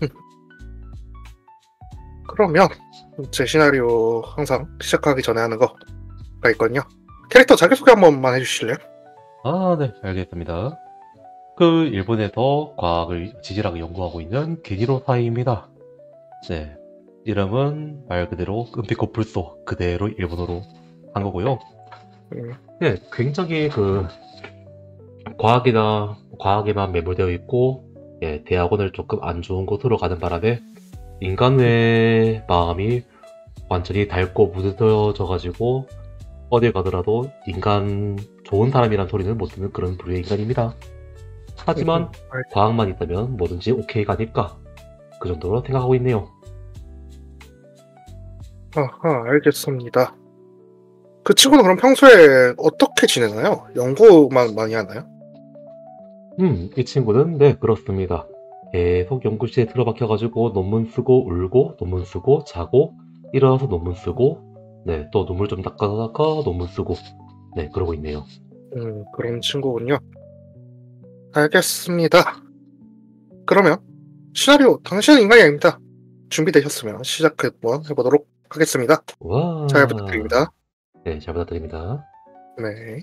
음, 그러면 제 시나리오 항상 시작하기 전에 하는 거가 있거든요. 캐릭터 자기소개 한 번만 해주실래요? 아, 네, 알겠습니다. 그 일본에서 과학을 지질하게 연구하고 있는 게니로 사이입니다. 네, 이름은 말 그대로 은피코 불소 그대로 일본어로 한 거고요. 음, 네, 굉장히 과학에만 매몰되어 있고, 예, 대학원을 조금 안 좋은 곳으로 가는 바람에 인간의 마음이 완전히 닳고 무뎌져가지고 어딜 가더라도 인간 좋은 사람이란 소리는 못 듣는 그런 부류의 인간입니다. 하지만 과학만 있다면 뭐든지 오케이가 아닐까, 그 정도로 생각하고 있네요. 아하, 알겠습니다. 그 친구는 그럼 평소에 어떻게 지내나요? 연구만 많이 하나요? 이 친구는 네, 그렇습니다. 계속 연구실에 틀어박혀가지고 논문 쓰고 울고 논문 쓰고 자고 일어나서 논문 쓰고, 네, 또 눈물 좀 닦아다가 논문 쓰고, 네, 그러고 있네요. 그런 친구군요. 알겠습니다. 그러면 시나리오 당신은 인간이 아닙니다. 준비되셨으면 시작 한번 해보도록 하겠습니다. 잘 와, 부탁드립니다. 네, 잘 부탁드립니다. 네.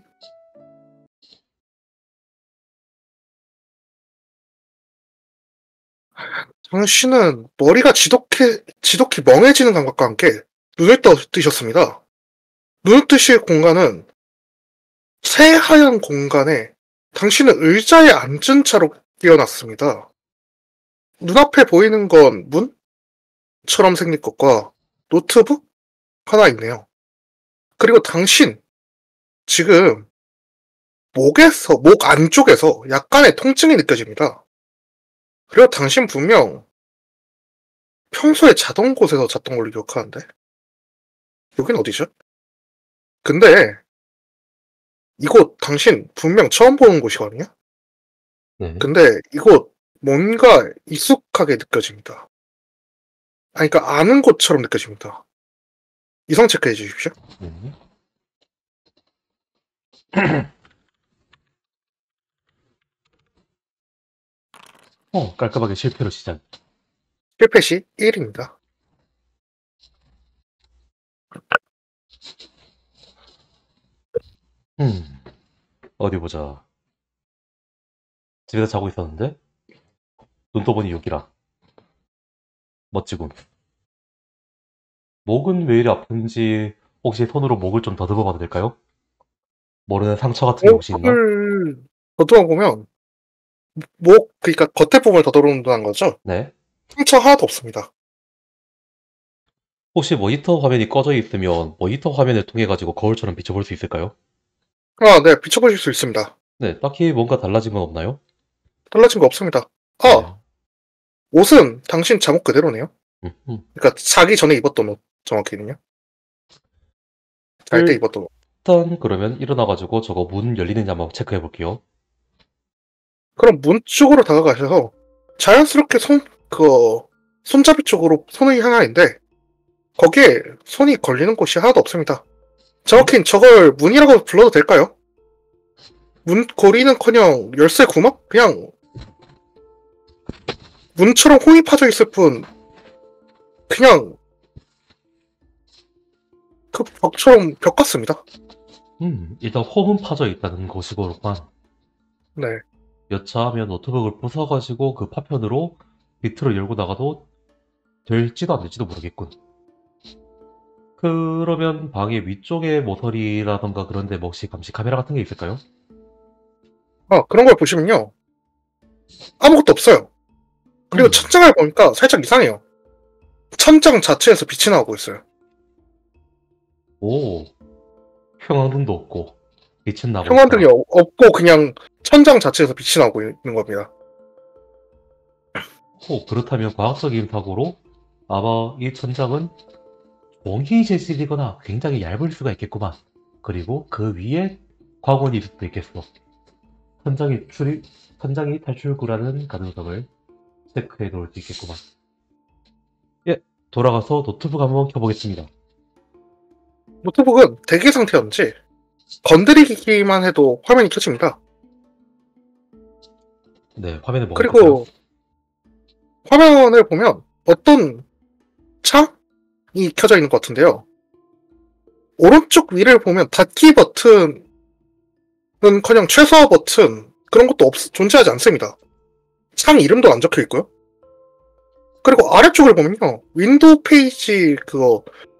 당신은 머리가 지독히 멍해지는 감각과 함께 눈을 뜨셨습니다. 눈을 뜨실 공간은 새하얀 공간에 당신은 의자에 앉은 채로 깨어났습니다. 눈앞에 보이는 건 문처럼 생긴 것과 노트북 하나 있네요. 그리고 당신, 지금 목 안쪽에서 약간의 통증이 느껴집니다. 그리고 당신 분명 평소에 자던 곳에서 잤던 걸로 기억하는데, 여긴 어디죠? 근데 이곳 당신 분명 처음 보는 곳이거든요? 네, 근데 이곳 뭔가 익숙하게 느껴집니다. 아니, 그러니까 아는 곳처럼 느껴집니다. 이성 체크해 주십시오. 네. 깔끔하게 실패로 시작. 실패 시 1입니다. 음, 어디 보자. 집에서 자고 있었는데 눈 떠보니 여기라. 멋지군. 목은 왜 이리 아픈지 혹시 손으로 목을 좀 더듬어 봐도 될까요? 모르는 상처 같은 게 혹시 있나? 목을 더듬어 보면, 그러니까 겉에 부분을 더듬는다는 거죠? 네. 상처 하나도 없습니다. 혹시 모니터 화면이 꺼져 있으면 모니터 화면을 통해 가지고 거울처럼 비춰볼 수 있을까요? 아, 네, 비춰보실 수 있습니다. 네, 딱히 뭔가 달라진 건 없나요? 달라진 거 없습니다. 네. 아, 옷은 당신 잠옷 그대로네요. 음, 음. 그러니까 자기 전에 입었던 옷, 정확히는요. 잘 때 입었던 옷. 일단 그러면 일어나 가지고 저거 문 열리는지 한번 체크해 볼게요. 그럼 문 쪽으로 다가가셔서 자연스럽게 손잡이 쪽으로 손을 향하는데 거기에 손이 걸리는 곳이 하나도 없습니다. 음? 정확히 저걸 문이라고 불러도 될까요? 문고리는커녕 열쇠 구멍? 그냥 문처럼 홍이 파져 있을 뿐 그냥 그 벽처럼 벽 같습니다. 일단 홈은 파져 있다는 것이고만, 네. 여차하면 노트북을 부숴 가지고 그 파편으로 비트로 열고 나가도 될지도 안 될지도 모르겠군. 그러면 방의 위쪽에 모서리라던가 그런 데 뭐 혹시 감시 카메라 같은 게 있을까요? 그런 걸 보시면요. 아무것도 없어요. 그리고 음. 천장을 보니까 살짝 이상해요. 천장 자체에서 빛이 나오고 있어요. 오. 형광등도 없고 빛은 나고 형광등이 있다. 없고 그냥 천장 자체에서 빛이 나오고 있는 겁니다. 그렇다면 과학적인 사고로 아마 이 천장은 원희 재질이거나 굉장히 얇을 수가 있겠구만. 그리고 그 위에 광원이 있을 수도 있겠어. 천장이 천장이 탈출구라는 가능성을 체크해 놓을 수 있겠구만. 예, 돌아가서 노트북 한번 켜보겠습니다. 노트북은 대기 상태였는지 건드리기만 해도 화면이 켜집니다. 네, 화면에 뭐가 있을까요? 그리고 화면을 보면 어떤 창이 켜져 있는 것 같은데요. 오른쪽 위를 보면 닫기 버튼은커녕 최소화 버튼 그런 것도 존재하지 않습니다. 창 이름도 안 적혀 있고요. 그리고 아래쪽을 보면요. 윈도우 페이지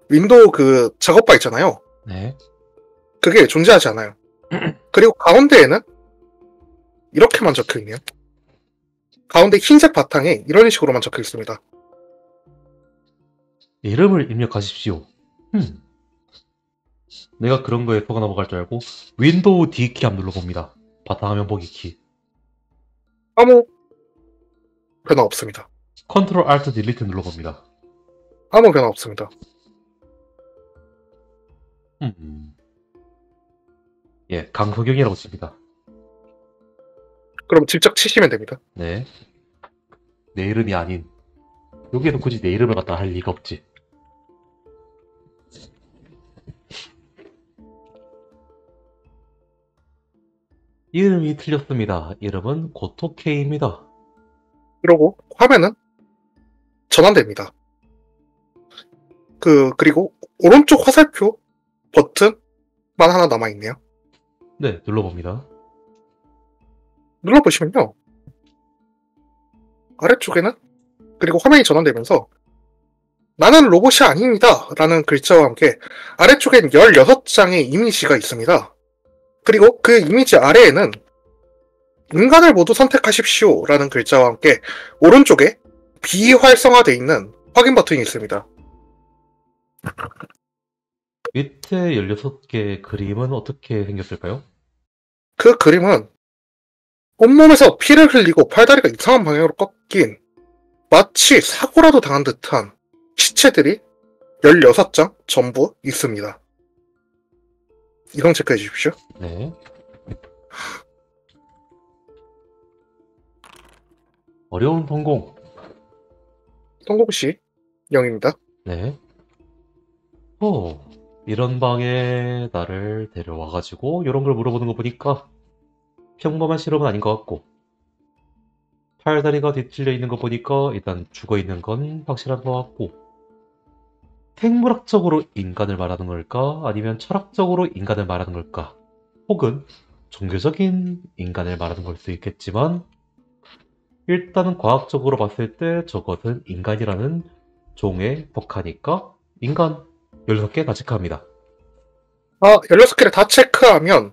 윈도우 작업바 있잖아요. 네. 그게 존재하지 않아요. 그리고 가운데에는 이렇게만 적혀 있네요. 가운데 흰색 바탕에 이런 식으로만 적혀 있습니다. 이름을 입력하십시오. 내가 그런 거에 속아 넘어갈 줄 알고 윈도우 D키 한번 눌러봅니다. 바탕화면 보기 키. 아무 변화 없습니다. 컨트롤 알트 딜리트 눌러봅니다. 아무 변화 없습니다. 예, 강소경이라고 칩니다. 그럼 직접 치시면 됩니다. 네. 내 이름이 아닌. 여기에도 굳이 내 이름을 갖다 할 리가 없지. 이름이 틀렸습니다. 이름은 고토케이입니다. 그리고 화면은 전환됩니다. 그리고 오른쪽 화살표 버튼만 하나 남아있네요. 네, 눌러봅니다. 눌러보시면요. 아래쪽에는 그리고 화면이 전환되면서 나는 로봇이 아닙니다 라는 글자와 함께 아래쪽엔 16장의 이미지가 있습니다. 그리고 그 이미지 아래에는 인간을 모두 선택하십시오 라는 글자와 함께 오른쪽에 비활성화되어 있는 확인 버튼이 있습니다. 밑에 16개의 그림은 어떻게 생겼을까요? 그 그림은 온몸에서 피를 흘리고 팔다리가 이상한 방향으로 꺾인 마치 사고라도 당한 듯한 시체들이 16장 전부 있습니다. 이동 체크해 주십시오. 네. 어려운 성공. 성공시 0입니다. 네. 이런 방에 나를 데려와가지고 이런 걸 물어보는 거 보니까 평범한 실험은 아닌 것 같고 팔다리가 뒤틀려 있는 거 보니까 일단 죽어 있는 건 확실한 것 같고 생물학적으로 인간을 말하는 걸까? 아니면 철학적으로 인간을 말하는 걸까? 혹은 종교적인 인간을 말하는 걸 수 있겠지만 일단은 과학적으로 봤을 때 저것은 인간이라는 종에 속하니까 인간 16개 다 체크합니다. 16개를 다 체크하면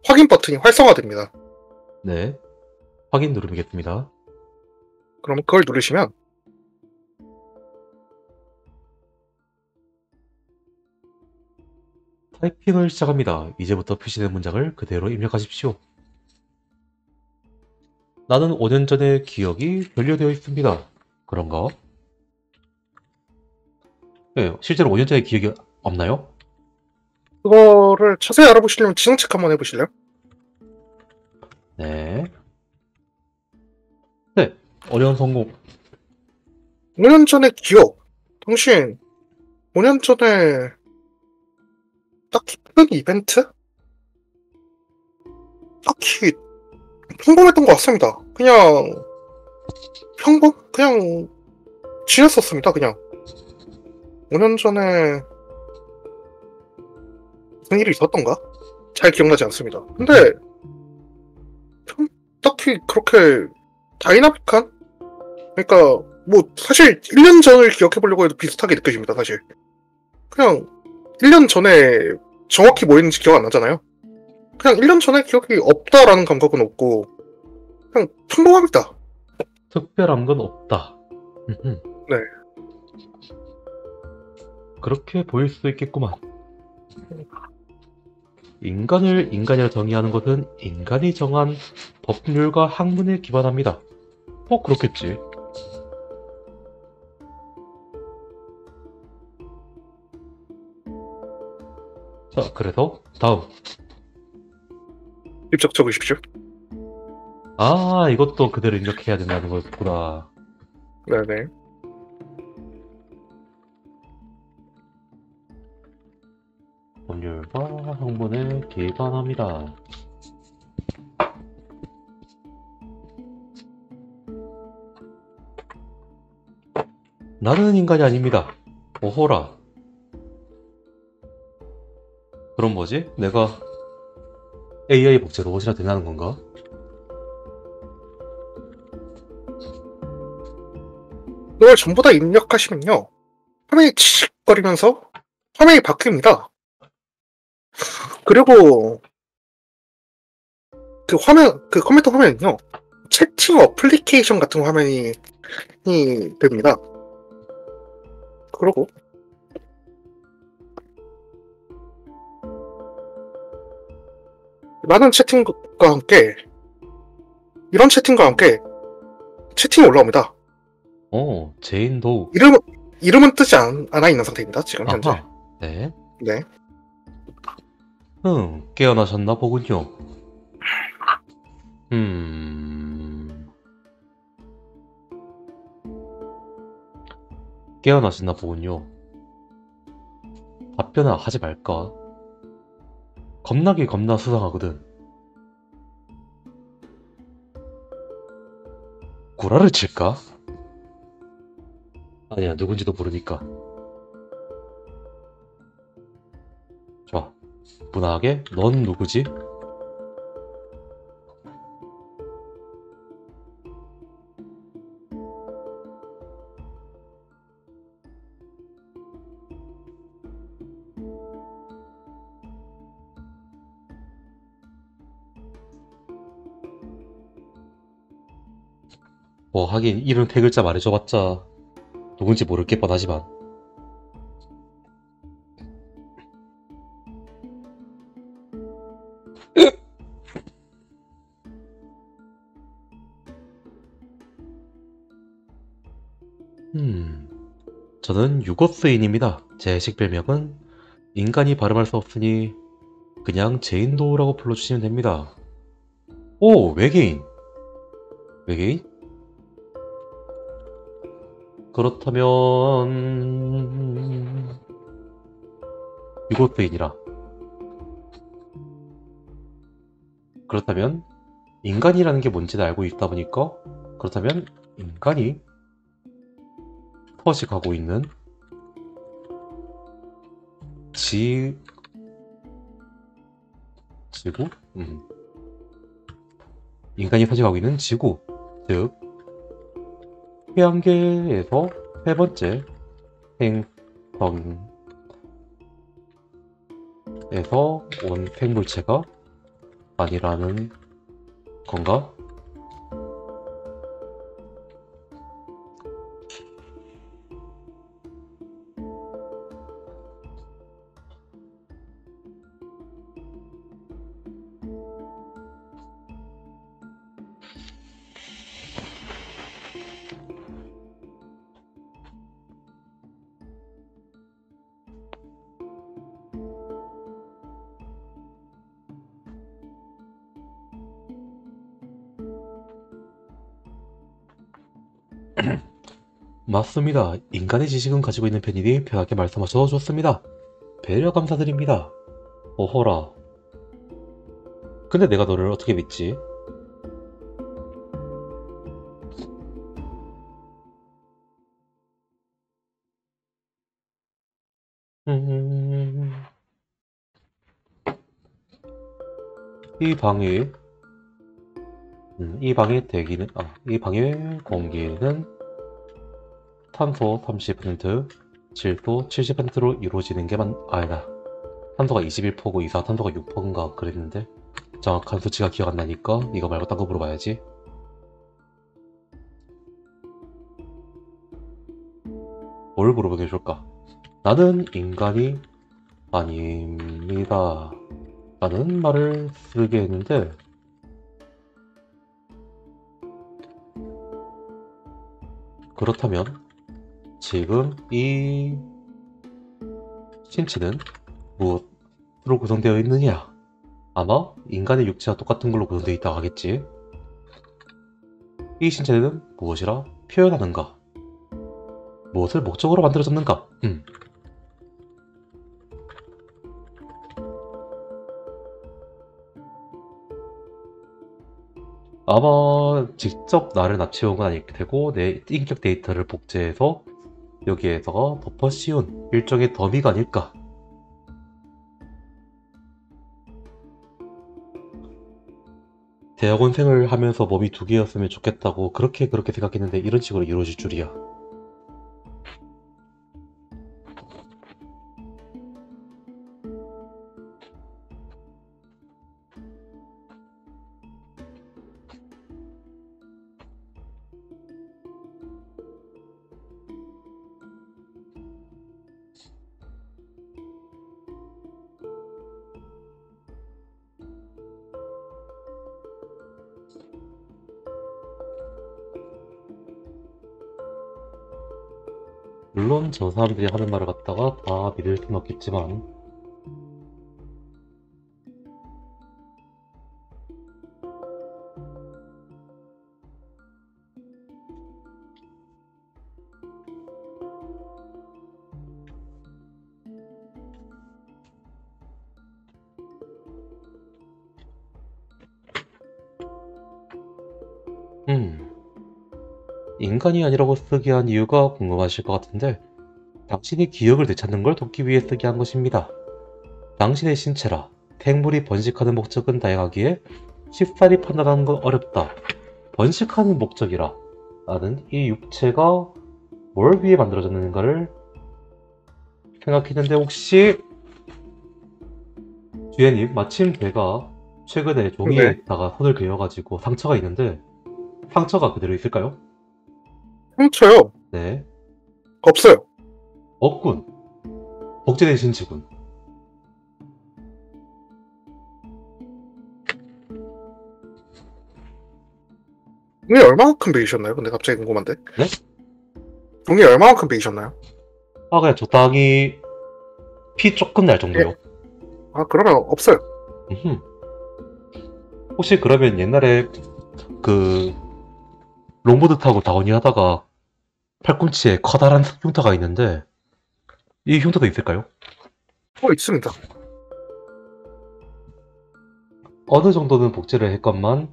확인 버튼이 활성화됩니다. 네. 확인 누르겠습니다. 그럼 그걸 누르시면 타이핑을 시작합니다. 이제부터 표시된 문장을 그대로 입력하십시오. 나는 5년 전의 기억이 변료되어 있습니다. 그런가? 네, 실제로 5년 전의 기억이 없나요? 그거를 자세히 알아보시려면 지성 체크 한번 해보실래요? 네. 네, 어려운 성공. 5년 전의 기억. 당신 5년 전에 딱히 큰 이벤트? 딱히 평범했던 것 같습니다. 그냥 그냥 지냈었습니다. 그냥 5년 전에 무슨 일이 있었던가? 잘 기억나지 않습니다. 근데 딱히 그렇게 다이나믹한? 그러니까 뭐 사실 1년 전을 기억해보려고 해도 비슷하게 느껴집니다. 사실 그냥 1년 전에 정확히 뭐 했는지 기억 안 나잖아요. 그냥 1년 전에 기억이 없다라는 감각은 없고 그냥 평범합니다. 특별한 건 없다. 네. 그렇게 보일 수도 있겠구만. 인간을 인간이라 정의하는 것은 인간이 정한 법률과 학문에 기반합니다. 그렇겠지. 자, 그래서 다음. 직접 적으십시오. 이것도 그대로 입력해야 된다는 거구나. 네네. 법률과 학문에 기반합니다. 나는 인간이 아닙니다. 오호라. 그럼 뭐지? 내가 AI 복제 로봇이라 되는 건가? 이걸 전부 다 입력하시면요. 화면이 치익거리면서 화면이 바뀝니다. 그리고 그 컴퓨터 화면은요. 채팅 어플리케이션 같은 화면이 됩니다. 그리고 많은 채팅과 함께 이런 채팅과 함께 채팅이 올라옵니다. 제인 도우. 이름은 뜨지 않아 있는 상태입니다. 지금 현재. 아하. 네. 네. 깨어나셨나 보군요. 깨어나셨나 보군요. 답변을 하지 말까? 겁나 수상하거든. 구라를 칠까? 아니야, 누군지도 모르니까. 좋아. 무난하게, 넌 누구지? 뭐 하긴 이름 세 글자 말해줘봤자 누군지 모를 게 뻔하지만. 저는 유고스인입니다. 제 식별명은 인간이 발음할 수 없으니 그냥 제인도우라고 불러주시면 됩니다. 오, 외계인. 외계인? 그렇다면 유고스인이라. 그렇다면 인간이라는 게 뭔지는 알고 있다 보니까, 그렇다면 인간이 서식하고 있는 지구? 인간이 서식하고 있는 지구, 즉 태양계에서 세 번째 행성에서 온 생물체가 아니라는 건가? 맞습니다. 인간의 지식은 가지고 있는 편이니 편하게 말씀하셔도 좋습니다. 배려 감사드립니다. 어허라. 근데 내가 너를 어떻게 믿지? 음... 이 방의 대기는, 이 방의 공기는 탄소 30%, 질소 70%로 이루어지는 게 아니다. 탄소가 21%고 이산화탄소가 6%인가 그랬는데 정확한 수치가 기억 안 나니까 이거 말고 딴 거 물어봐야지. 뭘 물어보게 해줄까? 나는 인간이 아닙니다. 라는 말을 쓰게 했는데 그렇다면 지금 이 신체는 무엇으로 구성되어 있느냐? 아마 인간의 육체와 똑같은 걸로 구성되어 있다고 하겠지. 이 신체는 무엇이라 표현하는가? 무엇을 목적으로 만들어졌는가? 아마 직접 나를 납치해온 건 아닐 테고 내 인격 데이터를 복제해서 여기에다가 덮어 씌운 일종의 더미가 아닐까. 대학원생을 하면서 몸이 두 개였으면 좋겠다고 그렇게 생각했는데 이런 식으로 이루어질 줄이야. 물론 저 사람들이 하는 말을 갖다가 다 믿을 수는 없겠지만 인간이 아니라고 쓰게 한 이유가 궁금하실 것 같은데 당신이 기억을 되찾는 걸 돕기 위해 쓰게 한 것입니다. 당신의 신체라 생물이 번식하는 목적은 다양하기에 쉽사리 판단하는 건 어렵다. 번식하는 목적이라 나는 이 육체가 뭘 위해 만들어졌는가를 생각했는데 혹시 주연님 마침 제가 최근에 네. 종이에다가 손을 그려가지고 상처가 있는데 상처가 그대로 있을까요? 상처요? 네. 없어요. 없군. 복제된 신체군. 종이 얼마만큼 베이셨나요? 근데 갑자기 궁금한데. 네? 종이 얼마만큼 베이셨나요? 아 그냥 적당히 피 조금 날 예. 정도요. 아, 그러면 없어요. 음흠. 혹시 그러면 옛날에 그 롱보드 타고 다운이 하다가 팔꿈치에 커다란 흉터가 있는데 이 흉터도 있을까요? 있습니다. 어느 정도는 복제를 했건만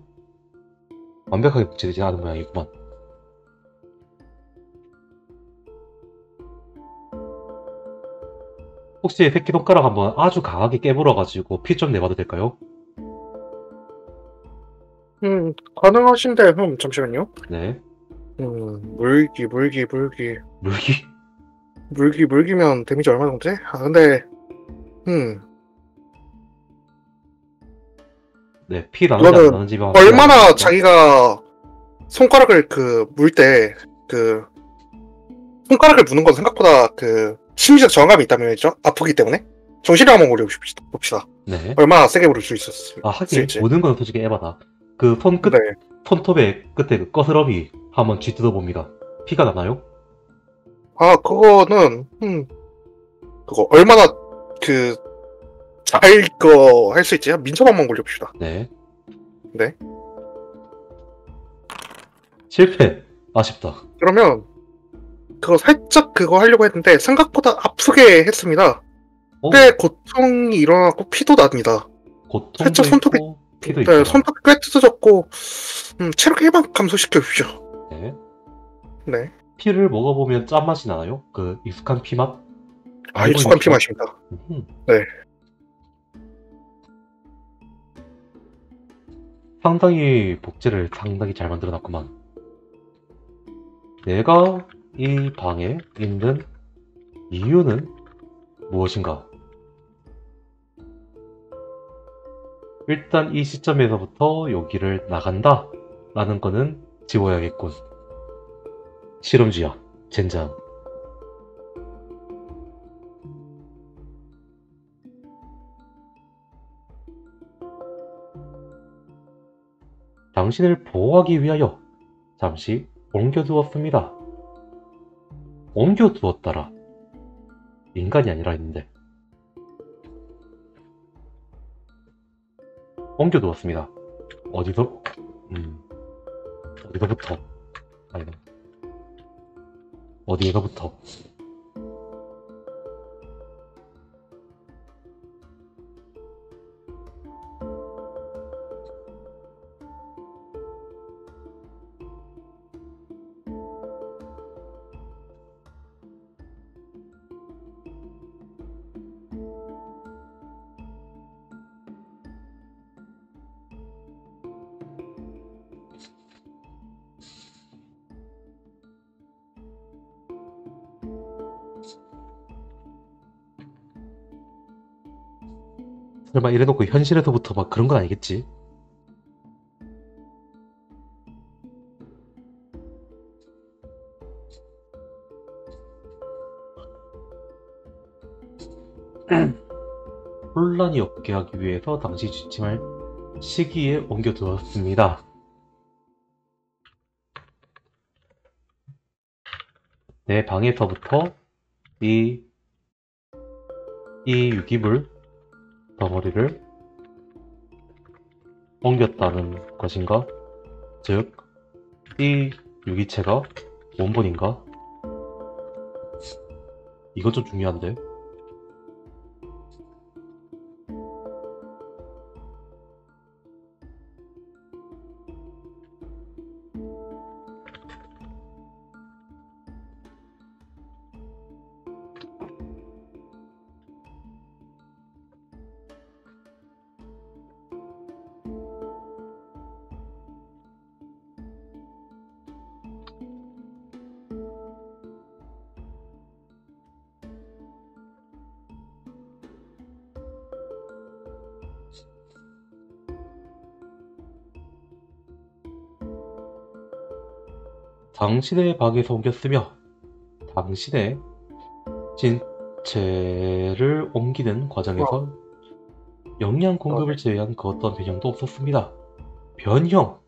완벽하게 복제되지 않은 모양이구만. 혹시 새끼손가락 한번 아주 강하게 깨물어가지고 피 좀 내봐도 될까요? 가능하신데, 잠시만요. 네. 물기. 물기? 물기면 데미지 얼마 정도 돼? 아, 근데, 네. 피 나는지 안 이거는 나는지 만 얼마나 확인하겠습니다. 자기가 손가락을 물 때, 손가락을 무는 건 생각보다 심리적 저항감이 있다면 죠 아프기 때문에. 정신을 한번 봅시다. 네. 얼마나 세게 부를 수 아 하긴 있을지. 모든 건 솔직히 에바다. 그 네. 손톱의 끝에 그 거스러미 한번 쥐뜯어 봅니다. 피가 나나요? 아, 그거는, 그거 얼마나 잘 할 수 있지? 민첩 한번 굴려봅시다. 네. 네. 실패. 아쉽다. 그러면, 그거 살짝 그거 하려고 했는데, 생각보다 아프게 했습니다. 오. 꽤 고통이 일어나고 피도 납니다. 고통도 살짝 있고 피도 네, 있구나. 손톱이 꽤 뜯어졌고, 체력 1만 감소시켜 주십시오. 네. 네. 피를 먹어보면 짠맛이 나나요? 그 익숙한 피맛? 아, 알고 있는 익숙한 피 피맛? 맛입니다. 음흠. 네. 상당히 복제를 상당히 잘 만들어놨구만. 내가 이 방에 있는 이유는 무엇인가? 일단 이 시점에서부터 여기를 나간다 라는 거는 지워야겠군. 실험주야, 젠장. 당신을 보호하기 위하여 잠시 옮겨두었습니다. 옮겨두었더라. 인간이 아니라 했는데. 옮겨두었습니다. 어디서? 어디서부터? 아니다. 어디에서부터? 설마 이래놓고 현실에서부터 막 그런 건 아니겠지? 혼란이 없게 하기 위해서 당시 지침할 시기에 옮겨두었습니다. 내 방에서부터 이 유기물 덩어리를 옮겼다는 것인가? 즉, 이 유기체가 원본인가? 이거 좀 중요한데? 당신의 방에서 옮겼으며 당신의 신체를 옮기는 과정에서 영양 공급을 제외한 그 어떤 변형도 없었습니다. 변형!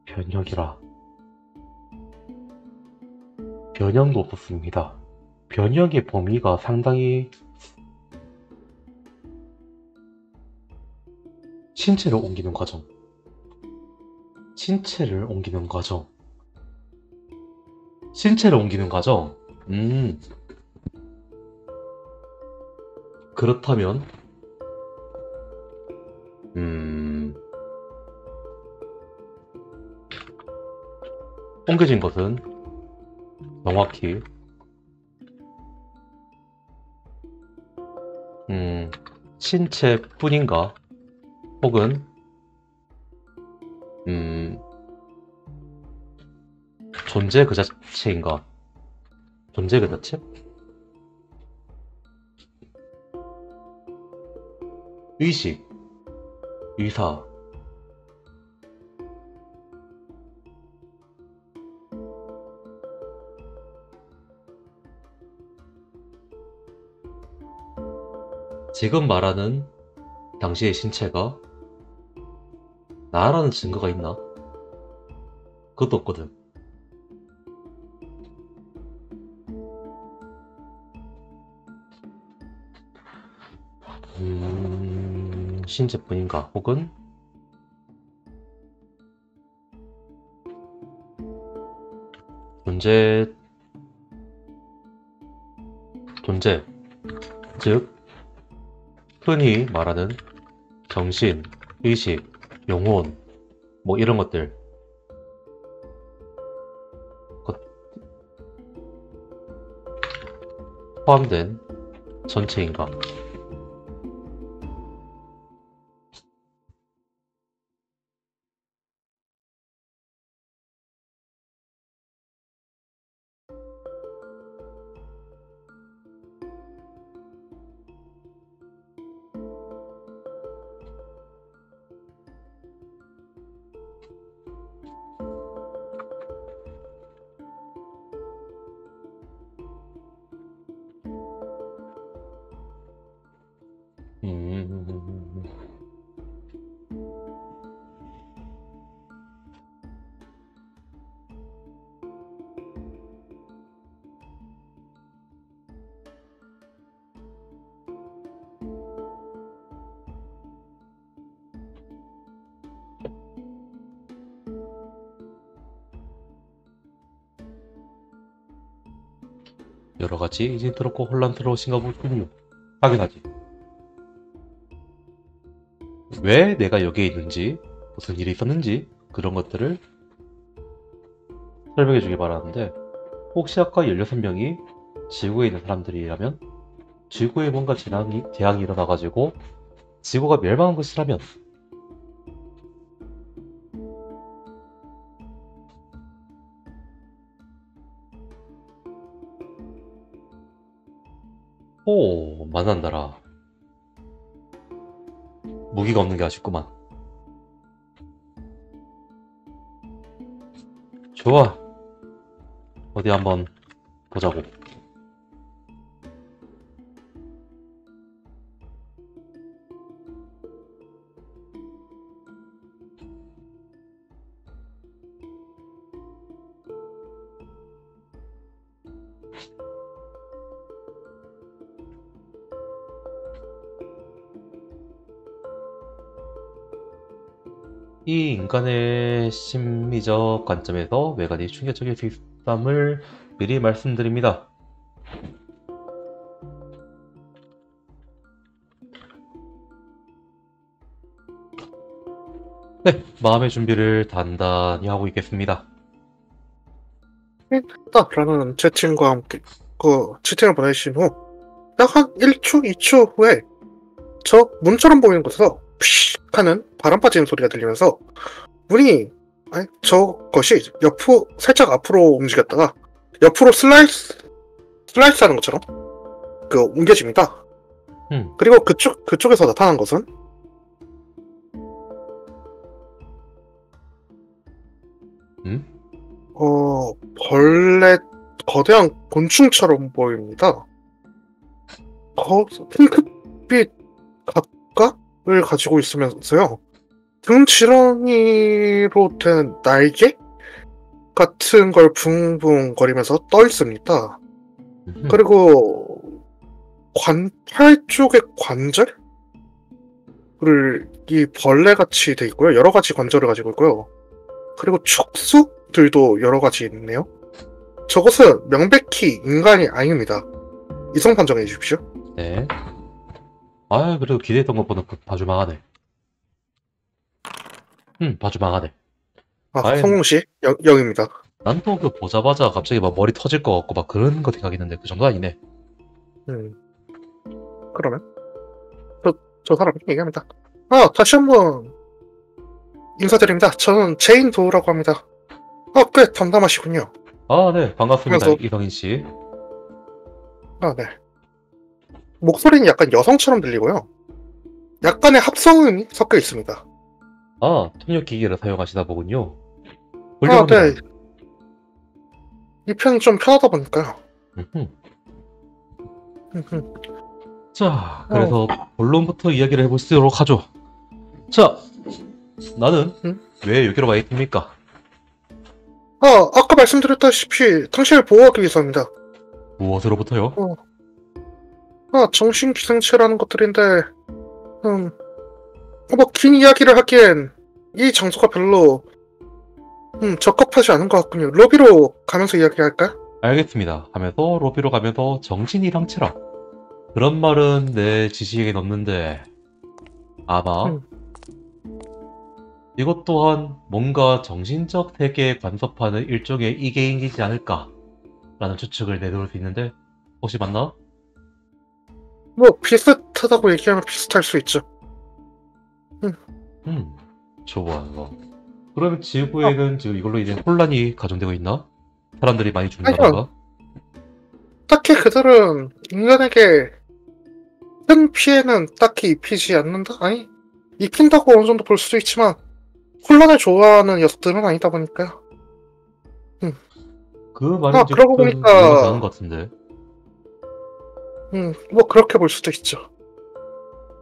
변형이라. 변형도 없었습니다. 변형의 범위가 상당히 신체를 옮기는 과정. 신체를 옮기는 과정. 신체를 옮기는 과정. 그렇다면 옮겨진 것은 정확히 신체뿐인가? 혹은 존재 그 자체인가? 존재 그 자체? 의식, 의사, 지금 말하는 당시의 신체가 나라는 증거가 있나? 그것도 없거든. 신체뿐인가? 혹은 존재, 즉 흔히 말하는 정신, 의식, 영혼, 뭐 이런 것들 포함된 전체인가? 여러가지 이진스럽고 혼란스러우신가 보군요. 당연하지. 왜 내가 여기에 있는지, 무슨 일이 있었는지 그런 것들을 설명해 주길 바라는데, 혹시 아까 16명이 지구에 있는 사람들이라면 지구에 뭔가 재앙이 일어나가지고 지구가 멸망한 것이라면 오, 만난다라. 무기가 없는 게 아쉽구만. 좋아. 어디 한번 보자고. 이 인간의 심리적 관점에서 몇 가지 충격적일 수 있음을 미리 말씀드립니다. 네, 마음의 준비를 단단히 하고 있겠습니다. 라는 채팅과 함께 그 채팅을 보내주신 후 약 한 1초, 2초 후에 저 문처럼 보이는 곳에서 푸쉬 하는 바람 빠지는 소리가 들리면서 문이 저것이 옆으로 살짝 앞으로 움직였다가 옆으로 슬라이스 하는 것처럼 옮겨집니다. 그리고 그쪽에서 나타난 것은 벌레 거대한 곤충처럼 보입니다. 핑크빛 각각을 가지고 있으면서요. 등 지렁이로 된 날개 같은 걸 붕붕거리면서 떠 있습니다. 그리고 팔 쪽에 관절을 이 벌레같이 돼 있고요. 여러 가지 관절을 가지고 있고요. 그리고 촉수들도 여러 가지 있네요. 저것은 명백히 인간이 아닙니다. 이성 판정해 주십시오. 네. 아, 그래도 기대했던 것보다 봐주 망하네. 봐주 망하네. 성공시 0입니다. 난 또 보자마자 갑자기 막 머리 터질 것 같고 막 그런 거 생각했는데 그 정도 아니네. 그러면 저 사람이 얘기합니다. 다시 한번 인사드립니다. 저는 제인 도우라고 합니다. 꽤 담담하시군요. 네, 반갑습니다. 이성인 씨. 네. 목소리는 약간 여성처럼 들리고요. 약간의 합성음이 섞여 있습니다. 통역 기기를 사용하시다 보군요. 네. 이 편이 좀 편하다 보니까요. 자, 그래서 본론부터 이야기를 해보도록 하죠. 자, 나는 왜 여기로 와 있습니까? 아까 말씀드렸다시피 당신을 보호하기 위해서입니다. 무엇으로부터요? 정신기생체라는 것들인데 긴 이야기를 하기엔 이 장소가 별로 적합하지 않은 것 같군요. 로비로 가면서 이야기할까요? 알겠습니다. 하면서 로비로 가면서 정신이랑치라. 그런 말은 내 지식에 넣는데 아마 이것 또한 뭔가 정신적 세계에 간섭하는 일종의 이계인이지 않을까라는 추측을 내놓을 수 있는데 혹시 맞나? 비슷하다고 얘기하면 비슷할 수 있죠. 좋아. 그러면 지구에는 지금 이걸로 이제 혼란이 가중되고 있나? 사람들이 많이 죽는다던가? 딱히 그들은 인간에게 큰 피해는 딱히 입히지 않는다? 아니, 입힌다고 어느 정도 볼 수도 있지만 혼란을 좋아하는 녀석들은 아니다 보니까요. 그 말은 그러고 보니까 이해가 것 같은데. 그렇게 볼 수도 있죠.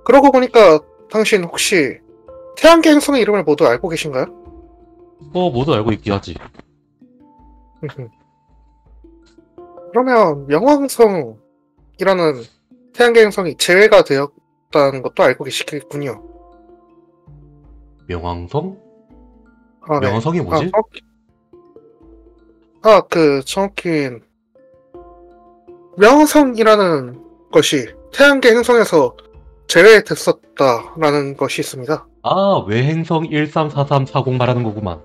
그러고 보니까 당신 혹시 태양계 행성의 이름을 모두 알고 계신가요? 모두 알고 있긴 하지. 그러면 명왕성이라는 태양계 행성이 제외가 되었다는 것도 알고 계시겠군요. 명왕성? 네. 명왕성이 뭐지? 정확히 명왕성이라는 것이 태양계 행성에서 제외됐었다라는 것이 있습니다. 외행성 134340 말하는 거구만.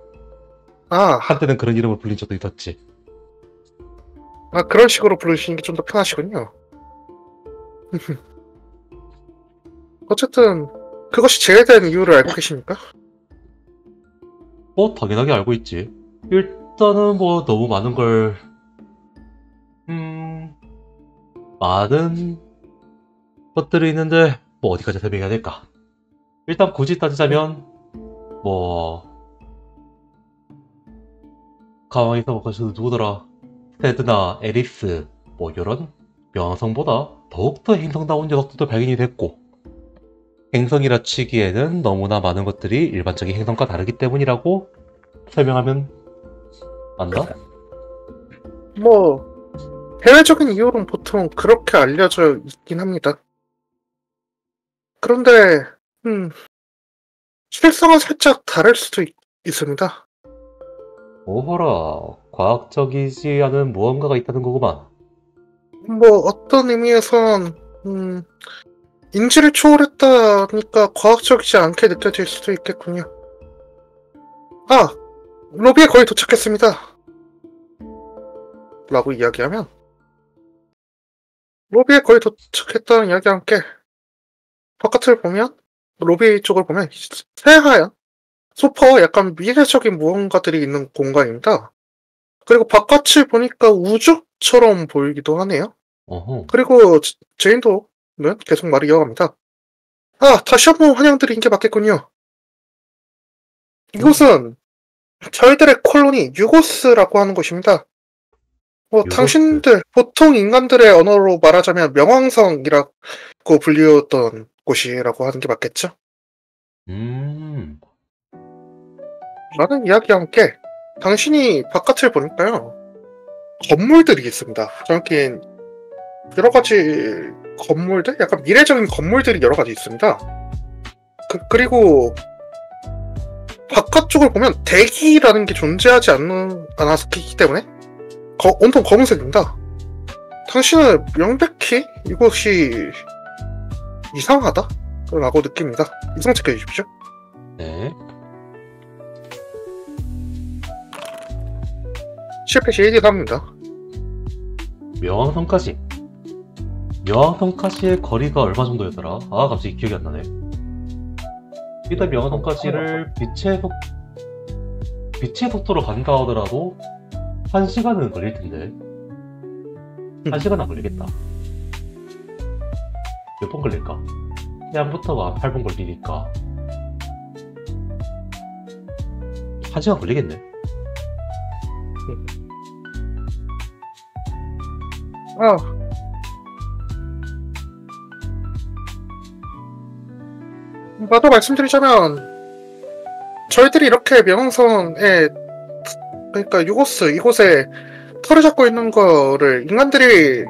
한때는 그런 이름을 불린 적도 있었지. 그런 식으로 부르시는 게 좀 더 편하시군요. 어쨌든 그것이 제외된 이유를 알고 계십니까? 당연하게 알고 있지. 일단은 뭐 너무 많은 걸, 많은 것들이 있는데 뭐 어디까지 설명해야 될까? 일단 굳이 따지자면 뭐 가왕에서 뭐 거기서 누구더라? 테드나 에리스 뭐 이런 명성보다 더욱더 행성다운 녀석들도 발견이 됐고, 행성이라 치기에는 너무나 많은 것들이 일반적인 행성과 다르기 때문이라고 설명하면 맞나? 뭐 대외적인 이유는 보통 그렇게 알려져 있긴 합니다. 그런데 실상은 살짝 다를 수도 있습니다. 오호라, 과학적이지 않은 무언가가 있다는 거구만. 뭐 어떤 의미에선 인지를 초월했다니까 과학적이지 않게 느껴질 수도 있겠군요. 아, 로비에 거의 도착했습니다. 라고 이야기하면 로비에 거의 도착했다는 이야기와 함께 바깥을 보면, 로비 쪽을 보면 새하얀 소파와 약간 미래적인 무언가들이 있는 공간입니다. 그리고 바깥을 보니까 우주처럼 보이기도 하네요. 어허. 그리고 제인도는 계속 말을 이어갑니다. 아, 다시 한번 환영드리는 게 맞겠군요. 이곳은 저희들의 콜로니 유고스라고 하는 곳입니다. 유고스. 당신들, 보통 인간들의 언어로 말하자면 명왕성이라고 불리웠던 곳이라고 하는 게 맞겠죠? 라는 이야기와 함께 당신이 바깥을 보니까요, 건물들이 있습니다. 정확히 여러 가지 건물들? 약간 미래적인 건물들이 여러 가지 있습니다. 그리고 바깥쪽을 보면 대기라는 게 존재하지 않았기 때문에 온통 검은색입니다. 당신은 명백히 이곳이 이상하다? 라고 느낍니다. 이성 체크해 주십시오. 네. 실패 시 1이 합니다. 명왕성까지. 명왕성까지의 거리가 얼마 정도였더라? 아, 갑자기 기억이 안 나네. 일단 명왕성까지를 빛의 속도로 간다 하더라도 1시간은 걸릴 텐데. 1시간 안 걸리겠다. 몇 번 걸릴까? 해안부터가 8분 걸리니까 1시간 걸리겠네. 나도 말씀드리자면 저희들이 이렇게 명성에, 그러니까 이곳에 털을 잡고 있는 거를 인간들이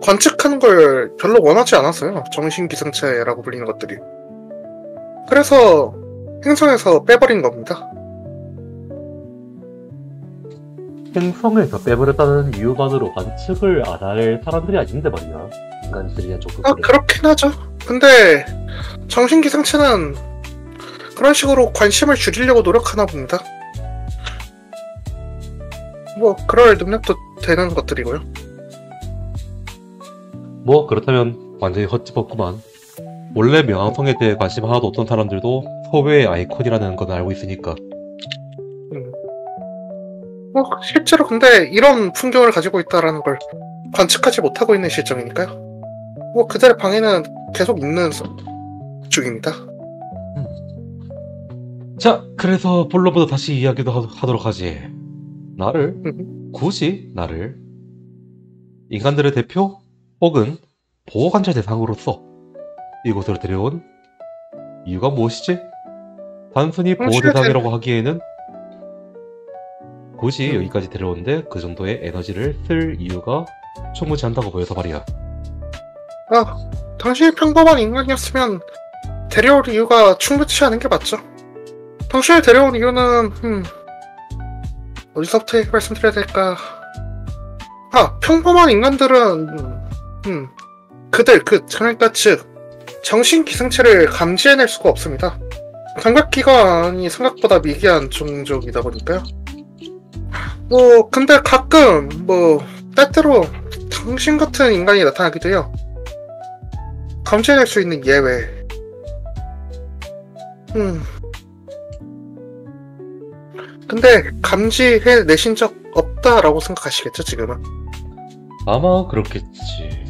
관측하는 걸 별로 원하지 않았어요. 정신기생체라고 불리는 것들이. 그래서 행성에서 빼버린 겁니다. 행성에서 빼버렸다는 이유만으로 관측을 안 할 사람들이 아닌데 말이야. 인간들이야 조금 그래. 그렇긴 하죠. 근데 정신기생체는 그런 식으로 관심을 줄이려고 노력하나 봅니다. 뭐 그럴 능력도 되는 것들이고요. 뭐 그렇다면 완전히 헛집었구만. 원래 명왕성에 대해 관심 하나도 없던 사람들도 서외의 아이콘이라는 건 알고 있으니까. 실제로 근데 이런 풍경을 가지고 있다라는 걸 관측하지 못하고 있는 실정이니까요. 그들의 방해는 계속 있는 중입니다. 자, 그래서 본론부터 다시 이야기도 하도록 하지. 굳이 나를 인간들의 대표 혹은 보호관찰 대상으로서 이곳으로 데려온 이유가 무엇이지? 단순히 보호 대상이라고 하기에는 굳이 여기까지 데려오는데 그 정도의 에너지를 쓸 이유가 충분치 않다고 보여서 말이야. 당신이 평범한 인간이었으면 데려올 이유가 충분치 않은 게 맞죠. 당신을 데려온 이유는 어디서부터 말씀드려야 될까? 평범한 인간들은 그러니까 즉 정신기생체를 감지해낼 수가 없습니다. 감각기관이 생각보다 미개한 종족이다 보니까요. 근데 가끔 때때로 당신 같은 인간이 나타나기도 해요. 감지해낼 수 있는 예외. 음. 근데 감지해내신 적 없다라고 생각하시겠죠, 지금은? 아마 그렇겠지.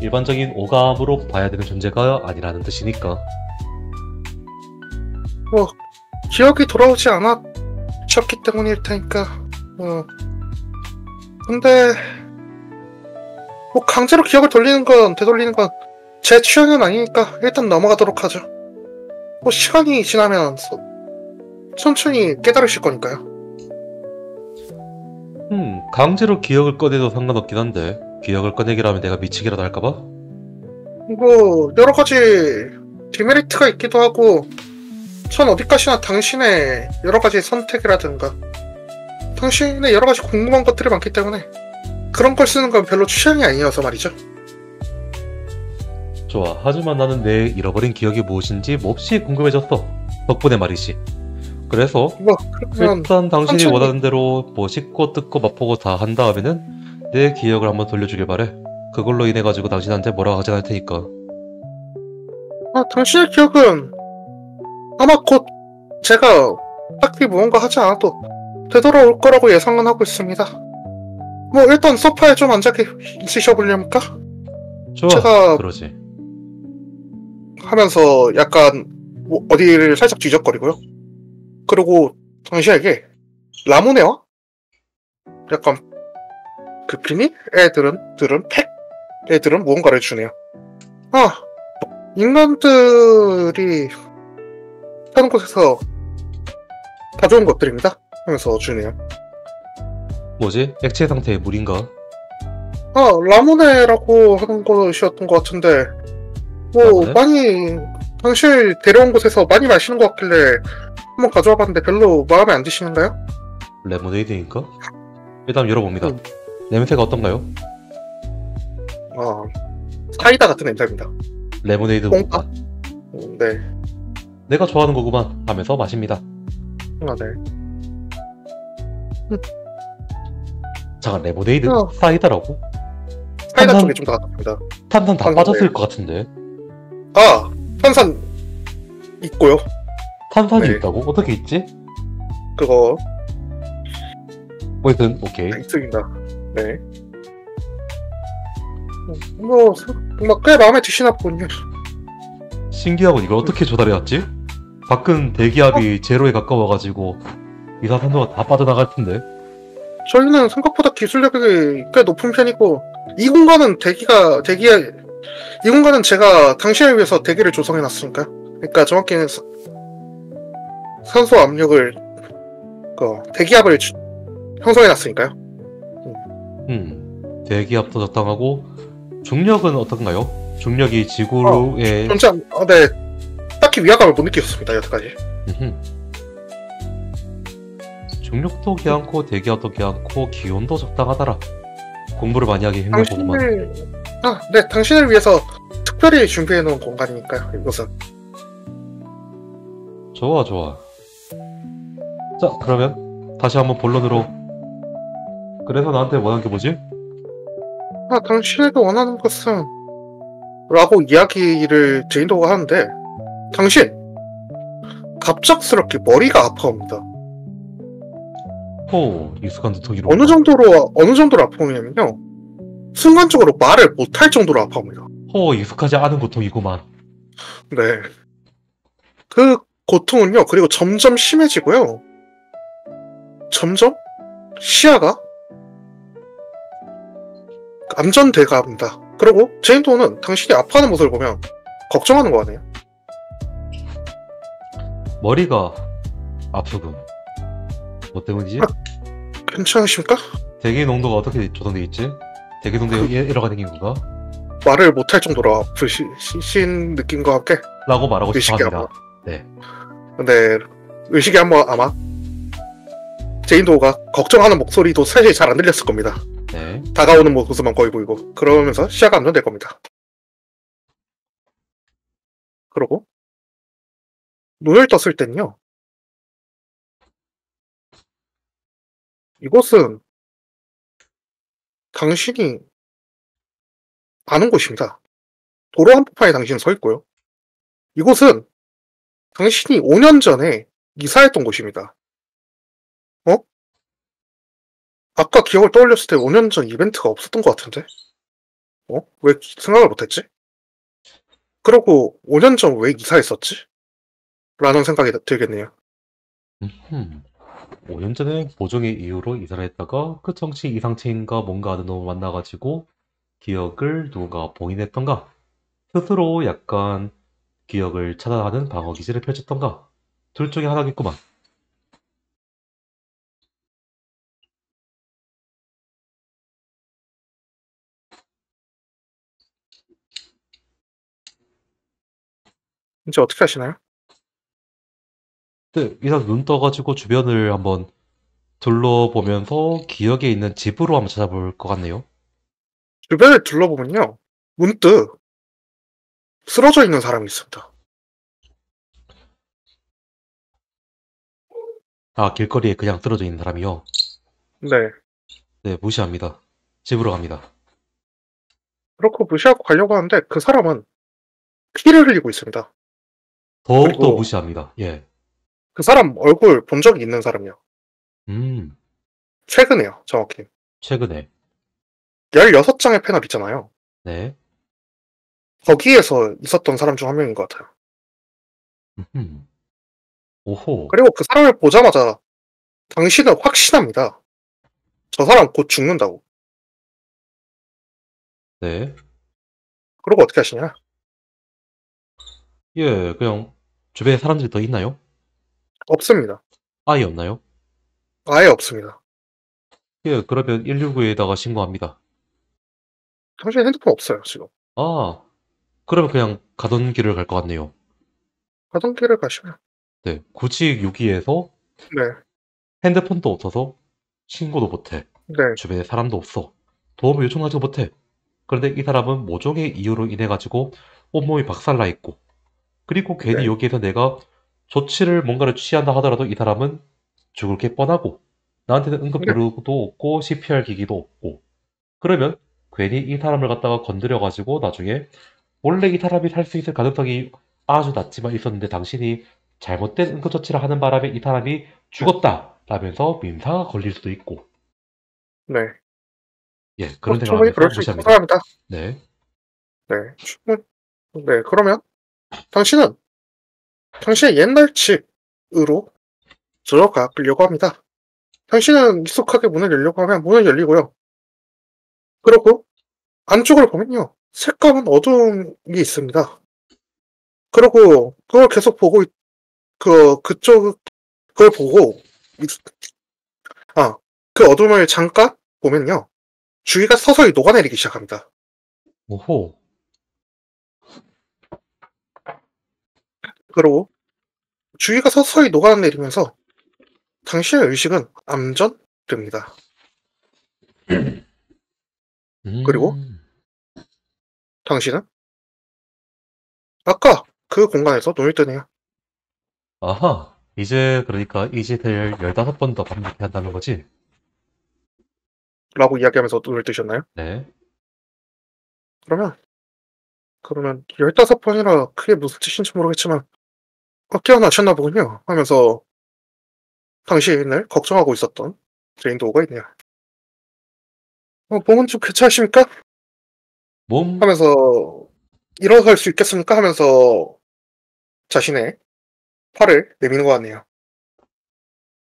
일반적인 오감으로 봐야 되는 존재가 아니라는 뜻이니까. 뭐, 기억이 돌아오지 않았기 때문일 테니까. 근데, 뭐, 강제로 기억을 되돌리는 건 제 취향은 아니니까 일단 넘어가도록 하죠. 뭐, 시간이 지나면 천천히 깨달으실 거니까요. 강제로 기억을 꺼내도 상관없긴 한데, 기억을 꺼내기로 하면 내가 미치기라도 할까봐? 뭐, 여러 가지 디메리트가 있기도 하고, 전 어디까지나 당신의 여러 가지 선택이라든가, 당신의 여러 가지 궁금한 것들이 많기 때문에, 그런 걸 쓰는 건 별로 취향이 아니어서 말이죠. 좋아. 하지만 나는 내 잃어버린 기억이 무엇인지 몹시 궁금해졌어. 덕분에 말이지. 그래서 뭐, 그러면, 일단 당신이 천천히. 원하는 대로 뭐 씹고 뜯고 맛보고 다 한 다음에는 내 기억을 한번 돌려주길 바래. 그걸로 인해 가지고 당신한테 뭐라고 하진 않을 테니까. 당신의 기억은 아마 곧 제가 딱히 무언가 하지 않아도 되돌아올 거라고 예상은 하고 있습니다. 뭐, 일단 소파에 좀 앉아 있으셔보렵니까? 좋아. 제가 그러지. 하면서 약간 뭐 어디를 살짝 뒤적거리고요. 그리고 당신에게 라무네와 약간 그 비니? 애들은 무언가를 주네요. 인간들이 사는 곳에서 가져온 것들입니다. 하면서 주네요. 뭐지? 액체 상태의 물인가? 라무네라고 하는 것이었던 것 같은데 뭐 라무네? 많이 당신 데려온 곳에서 많이 마시는 것 같길래 한번 가져와 봤는데 별로 마음에 안 드시는가요? 레모네이드인가? 일단 열어봅니다. 음. 냄새가 어떤가요? 사이다 같은 냄새입니다. 레모네이드 뽕까? 맛. 네. 내가 좋아하는 거구만 하면서 마십니다. 네. 잠깐, 레모네이드? 어. 사이다라고? 사이다 탄산- 쪽에 좀 더 가깝습니다. 탄산 다 탄산, 빠졌을 네. 것 같은데. 탄산 있고요. 탄산이 네. 있다고? 어떻게 있지? 그거 뭐든 오케이. 있습니다. 네. 꽤 마음에 드시나 보군요. 신기하군. 이걸 어떻게 조달해왔지? 밖은 대기압이 제로에 가까워가지고 이산화탄소가 다 빠져나갈 텐데. 저희는 생각보다 기술력이 꽤 높은 편이고, 이 공간은 제가 당신을 위해서 대기를 조성해놨으니까요. 그러니까 정확히는 산소 압력을, 대기압을 형성해놨으니까요. 대기압도 적당하고 중력은 어떤가요? 중력이 지구의 네. 딱히 위화감을 못 느꼈습니다, 여태까지. 중력도 괜찮고 대기압도 괜찮고 기온도 적당하더라. 공부를 많이 하기 힘들구만. 네, 당신을 위해서 특별히 준비해놓은 공간이니까요, 이곳은. 좋아. 자, 그러면 다시 한번 본론으로. 그래서 나한테 원하는 게 뭐지? 당신에게 원하는 것은 라고 이야기를 제인도가 하는데, 당신 갑작스럽게 머리가 아파옵니다. 익숙한 두통이로. 어느 정도로 아파오냐면요, 순간적으로 말을 못할 정도로 아파옵니다. 익숙하지 않은 고통이구만. 네. 그 고통은요, 그리고 점점 심해지고요. 점점 시야가 암전돼가 합니다. 그리고 제인도는 당신이 아파하는 모습을 보면 걱정하는 거 아니에요? 머리가 아프군. 뭐 때문이지? 괜찮으십니까? 대기 농도가 어떻게 조성돼 있지? 대기 농도 에러가 생긴 건가? 말을 못할 정도로 아프신 느낌과 함께 라고 말하고 싶어 의식이 합니다. 네. 근데 의식이 한번 아마 제인도가 걱정하는 목소리도 사실 잘 안 들렸을 겁니다. 네. 다가오는 모습만 거의 보이고, 그러면서 시야가 안전될 겁니다. 그러고 눈을 떴을 땐요, 이곳은 당신이 아는 곳입니다. 도로 한복판에 당신은 서 있고요. 이곳은 당신이 5년 전에 이사했던 곳입니다. 어? 아까 기억을 떠올렸을 때 5년 전 이벤트가 없었던 것 같은데? 왜 생각을 못했지? 그러고 5년 전 왜 이사했었지? 라는 생각이 들겠네요. 5년 전에 보정의 이유로 이사를 했다가 그 정치 이상체인가 뭔가 하는 놈을 만나가지고 기억을 누군가 봉인했던가 스스로 약간 기억을 차단하는 방어 기제를 펼쳤던가 둘 중에 하나겠구만. 이제 어떻게 하시나요? 근데 이상 눈 떠가지고 주변을 한번 둘러보면서 기억에 있는 집으로 한번 찾아볼 것 같네요. 주변을 둘러보면요. 문득 쓰러져 있는 사람이 있습니다. 아, 길거리에 그냥 쓰러져 있는 사람이요. 네. 네, 무시합니다. 집으로 갑니다. 그렇고 무시하고 가려고 하는데 그 사람은 피를 흘리고 있습니다. 더욱더 그리고 무시합니다. 예. 그 사람 얼굴 본 적이 있는 사람이요. 음, 최근에요, 정확히. 최근에. 16장의 패널 있잖아요. 네. 거기에서 있었던 사람 중 한 명인 것 같아요. 음, 오호. 그리고 그 사람을 보자마자 당신은 확신합니다. 저 사람 곧 죽는다고. 네. 그러고 어떻게 하시냐? 예, 그냥 주변에 사람들이 더 있나요? 없습니다. 아예 없나요? 아예 없습니다. 예, 그러면 119에다가 신고합니다. 당신 핸드폰 없어요, 지금. 아, 그러면 그냥 가던 길을 갈 것 같네요. 가던 길을 가시면. 네, 굳이 여기에서 네, 핸드폰도 없어서 신고도 못해. 네, 주변에 사람도 없어. 도움을 요청하지도 못해. 그런데 이 사람은 모종의 이유로 인해 가지고 온몸이 박살나 있고, 그리고 괜히 네, 여기에서 내가 조치를 뭔가를 취한다 하더라도 이 사람은 죽을 게 뻔하고, 나한테는 네, 응급구조도 없고 CPR 기기도 없고, 그러면 괜히 이 사람을 갖다가 건드려 가지고 나중에 원래 이 사람이 살 수 있을 가능성이 아주 낮지만 있었는데 당신이 잘못된 응급처치를 하는 바람에 이 사람이 죽었다 라면서 민사가 걸릴 수도 있고. 네. 예, 그런 충분히 생각하면서 그럴 수 있다고 무시합니다. 생각합니다. 네. 네, 충분히. 네, 그러면 당신은 당신의 옛날 집으로 들어가려고 합니다. 당신은 익숙하게 문을 열려고 하면 문을 열리고요. 그리고 안쪽을 보면요. 색감은 어두움이 있습니다. 그리고 그걸 계속 보고, 그쪽, 그걸 보고, 아, 그 어둠을 잠깐 보면요. 주위가 서서히 녹아내리기 시작합니다. 오호. 그리고 주위가 서서히 녹아내리면서 당신의 의식은 암전됩니다. 그리고 음. 당신은 아까 그 공간에서 눈을 뜨네요. 아하. 이제 그러니까 이 짓을 15번 더 반복해야 한다는 거지? 라고 이야기하면서 눈을 뜨셨나요? 네. 그러면 15번이라 그게 무슨 뜻인지 모르겠지만 깨어나셨나 보군요. 하면서 당신을 걱정하고 있었던 제인 도우가 있네요. 몸은 좀 괜찮으십니까? 몸? 하면서 일어설 수 있겠습니까? 하면서 자신의 팔을 내미는 것 같네요.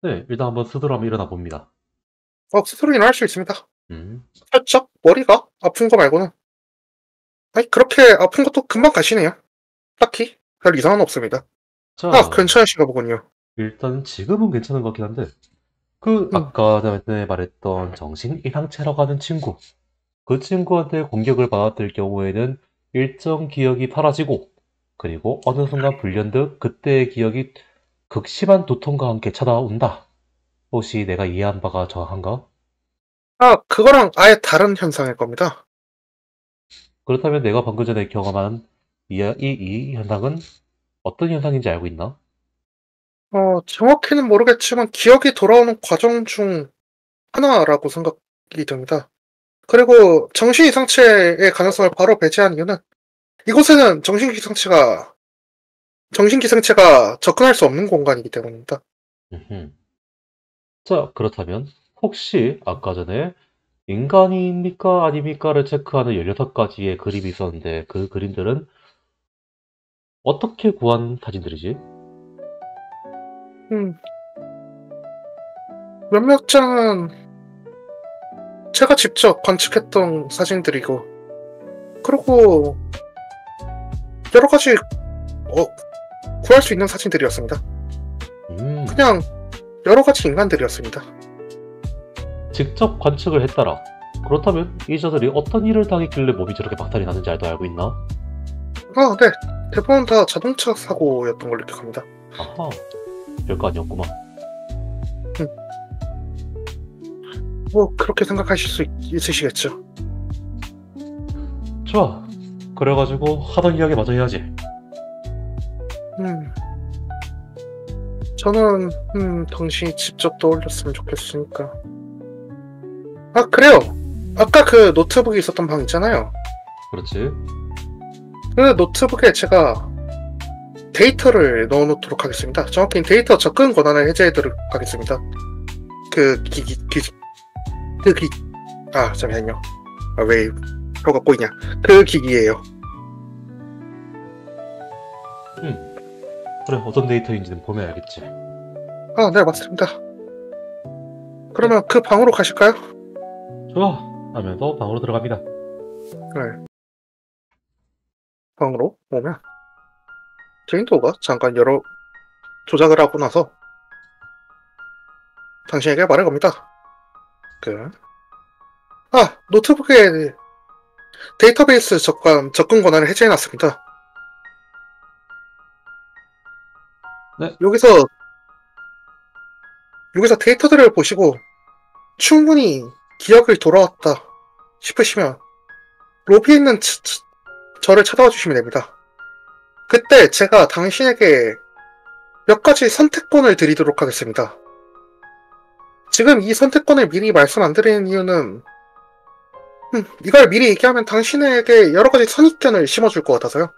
네, 일단 한번 스스로 한번 일어나 봅니다. 스스로 일어날 수 있습니다. 음. 살짝 머리가 아픈 거 말고는 아니 그렇게 아픈 것도 금방 가시네요. 딱히 별 이상은 없습니다. 자, 괜찮으신가 보군요. 일단 지금은 괜찮은 것 같긴 한데, 그 음, 아까 전에 말했던 정신 이상체라고 하는 친구, 그 친구한테 공격을 받았을 경우에는 일정 기억이 사라지고, 그리고 어느 순간 불현듯 그때의 기억이 극심한 두통과 함께 찾아온다. 혹시 내가 이해한 바가 정확한가? 그거랑 아예 다른 현상일 겁니다. 그렇다면 내가 방금 전에 경험한 이 현상은 어떤 현상인지 알고 있나? 정확히는 모르겠지만 기억이 돌아오는 과정 중 하나라고 생각이 듭니다. 그리고 정신 이상체의 가능성을 바로 배제한 이유는 이곳에는 정신기생체가 접근할 수 없는 공간이기 때문입니다. 음흠. 자, 그렇다면 혹시 아까 전에 인간입니까 아닙니까를 체크하는 16가지의 그림이 있었는데 그 그림들은 어떻게 구한 사진들이지? 음, 몇몇 장은 제가 직접 관측했던 사진들이고, 그리고 여러 가지 구할 수 있는 사진들이었습니다. 그냥 여러 가지 인간들이었습니다. 직접 관측을 했다라. 그렇다면 이자들이 어떤 일을 당했길래 몸이 저렇게 박탈이 나는지 알고 있나? 네. 대부분 다 자동차 사고였던 걸로 기억합니다. 아하, 별거 아니었구만. 뭐 그렇게 생각하실 수 있으시겠죠. 좋아. 그래가지고 하던 이야기 마저 해야지. 저는 당신이 직접 떠올렸으면 좋겠으니까. 아, 그래요. 아까 그 노트북이 있었던 방 있잖아요. 그렇지. 그 노트북에 제가 데이터를 넣어놓도록 하겠습니다. 정확히 데이터 접근 권한을 해제해도록 하겠습니다. 잠시만요. 왜 표가 꼬이냐. 그 기기예요. 그래, 어떤 데이터인지는 보면 알겠지. 네, 맞습니다. 그러면 그 방으로 가실까요? 좋아. 하면서 방으로 들어갑니다. 네. 방으로 오면 제인도가 잠깐 조작을 하고 나서 당신에게 말을 겁니다. 노트북에 데이터베이스 접근 권한을 해제해놨습니다. 네. 여기서 데이터들을 보시고 충분히 기억이 돌아왔다 싶으시면 로비에 있는 저를 찾아와 주시면 됩니다. 그때 제가 당신에게 몇 가지 선택권을 드리도록 하겠습니다. 지금 이 선택권을 미리 말씀 안 드리는 이유는 이걸 미리 얘기하면 당신에게 여러 가지 선입견을 심어줄 것 같아서요.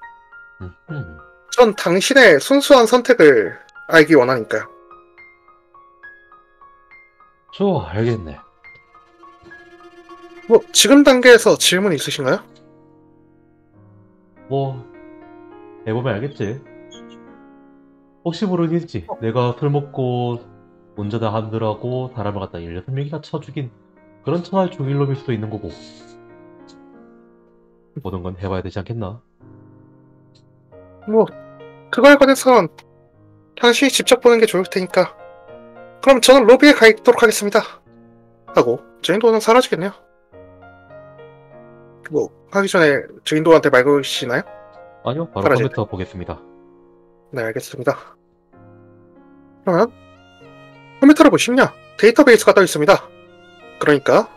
전 당신의 순수한 선택을 알기 원하니까요. 좋아, 알겠네. 지금 단계에서 질문 있으신가요? 해보면 알겠지. 혹시 모르겠지. 내가 술 먹고 운전을 하느라고 사람을 갖다 16명이나 쳐 죽인 그런 천하를 죽일 놈일 수도 있는 거고. 모든 건 해봐야 되지 않겠나? 그거에 관해선 당신이 직접 보는 게 좋을 테니까. 그럼 저는 로비에 가 있도록 하겠습니다. 하고 제인도는 사라지겠네요. 하기 전에 제인도한테 말 걸으시나요? 아니요, 바로 컴퓨터 보겠습니다. 네, 알겠습니다. 그러면 컴퓨터를 보시면요, 데이터베이스가 떠 있습니다. 그러니까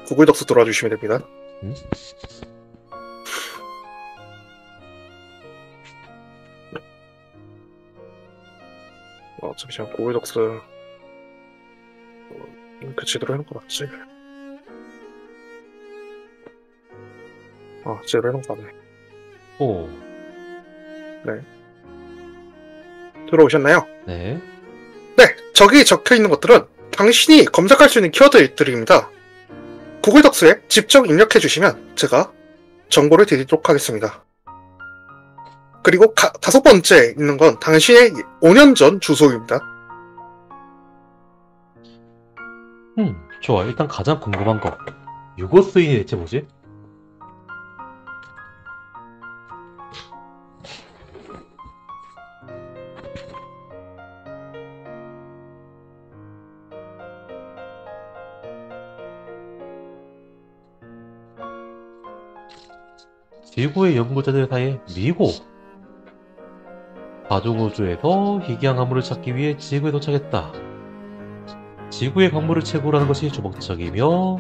구글 덕스 돌아주시면 됩니다. 잠시만, 구글 덕스 제대로 해놓은 거 맞지? 제대로 해놓은 거 맞네. 네. 들어오셨나요? 네. 네, 저기 적혀있는 것들은 당신이 검색할 수 있는 키워드들입니다. 구글 덕스에 직접 입력해주시면 제가 정보를 드리도록 하겠습니다. 그리고 5번째 있는 건 당신의 5년 전 주소입니다. 좋아. 일단 가장 궁금한 거. 유고스인이 대체 뭐지? 지구의 연구자들 사이에 미고 다중우주에서 희귀한 광물을 찾기 위해 지구에 도착했다. 지구의 광물을 채굴하는 것이 주목적이며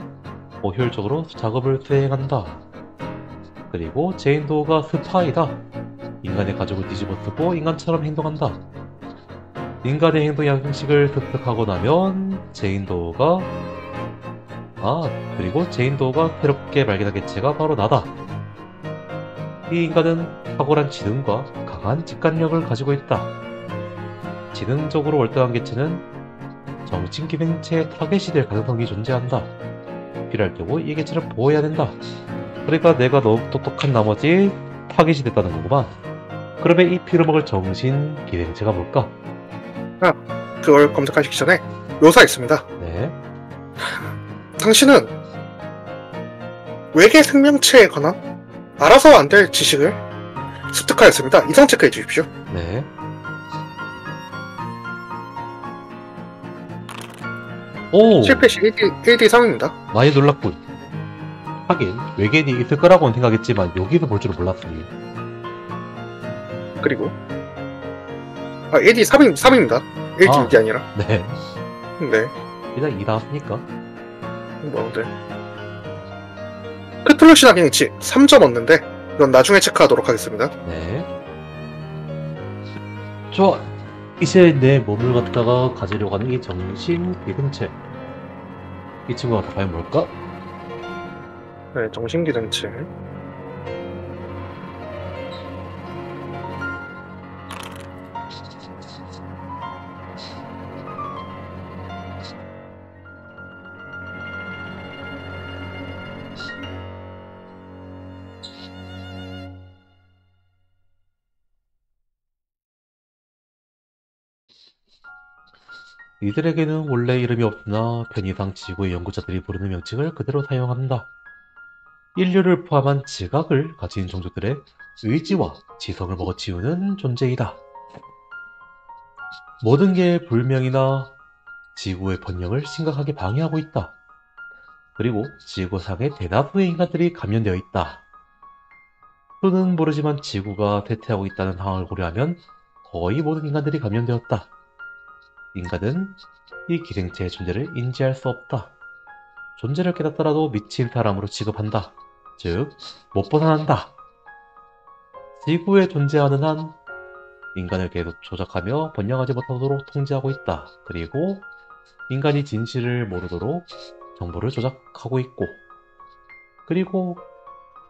효율적으로 작업을 수행한다. 그리고 제인도가 스파이다. 인간의 가족을 뒤집어쓰고 인간처럼 행동한다. 인간의 행동 양식을 습득하고 나면 그리고 제인도가 새롭게 발견한 개체가 바로 나다. 이 인간은 탁월한 지능과 강한 직관력을 가지고 있다. 지능적으로 월등한 개체는 정신기능체의 타겟이 될 가능성이 존재한다. 필요할 경우 이 개체를 보호해야 된다. 그러니까 내가 너무 똑똑한 나머지 타겟이 됐다는 거구만. 그러면 이 피를 먹을 정신기능체가 뭘까? 그걸 검색하시기 전에 묘사 있습니다. 네. 당신은 외계 생명체에 관한 알아서 안 될 지식을 습득하였습니다. 이성 체크해 주십시오. 네. 오! 실패 시 1D 3입니다. 많이 놀랐군. 하긴 외계인이 있을 거라고는 생각했지만 여기서 볼 줄은 몰랐으니. 그리고 1D 3입니다. 1D 아니라. 네. 네. 일단 2 나왔으니까. 네. 크툴루시나 기능치 3점 얻는데 이건 나중에 체크하도록 하겠습니다. 네. 좋아. 이제 내 몸을 갖다가 가지려고 하는 이 정신기능체. 이 친구가 과연 뭘까? 네, 정신기능체. 이들에게는 원래 이름이 없으나 편의상 지구의 연구자들이 부르는 명칭을 그대로 사용한다. 인류를 포함한 지각을 가진 종족들의 의지와 지성을 먹어치우는 존재이다. 모든 게 불명이나 지구의 번영을 심각하게 방해하고 있다. 그리고 지구상의 대다수의 인간들이 감염되어 있다. 수는 모르지만 지구가 쇠퇴하고 있다는 상황을 고려하면 거의 모든 인간들이 감염되었다. 인간은 이 기생체의 존재를 인지할 수 없다. 존재를 깨닫더라도 미친 사람으로 취급한다. 즉, 못 벗어난다. 지구에 존재하는 한 인간을 계속 조작하며 번영하지 못하도록 통제하고 있다. 그리고 인간이 진실을 모르도록 정보를 조작하고 있고, 그리고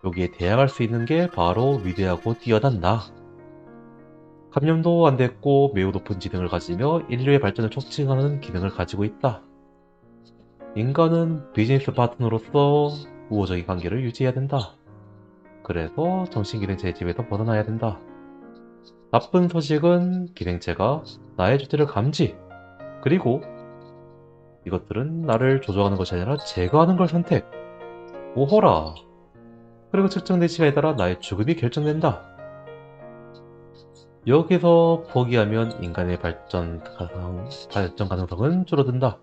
여기에 대항할 수 있는 게 바로 위대하고 뛰어난 나. 감염도 안 됐고 매우 높은 지능을 가지며 인류의 발전을 촉진하는 기능을 가지고 있다. 인간은 비즈니스 파트너로서 우호적인 관계를 유지해야 된다. 그래서 정신기능체의 집에서 벗어나야 된다. 나쁜 소식은 기능체가 나의 존재를 감지, 그리고 이것들은 나를 조종하는 것이 아니라 제거하는 걸 선택. 오호라. 그리고 측정된 시간에 따라 나의 죽음이 결정된다. 여기서 포기하면 인간의 발전 가능성은 줄어든다.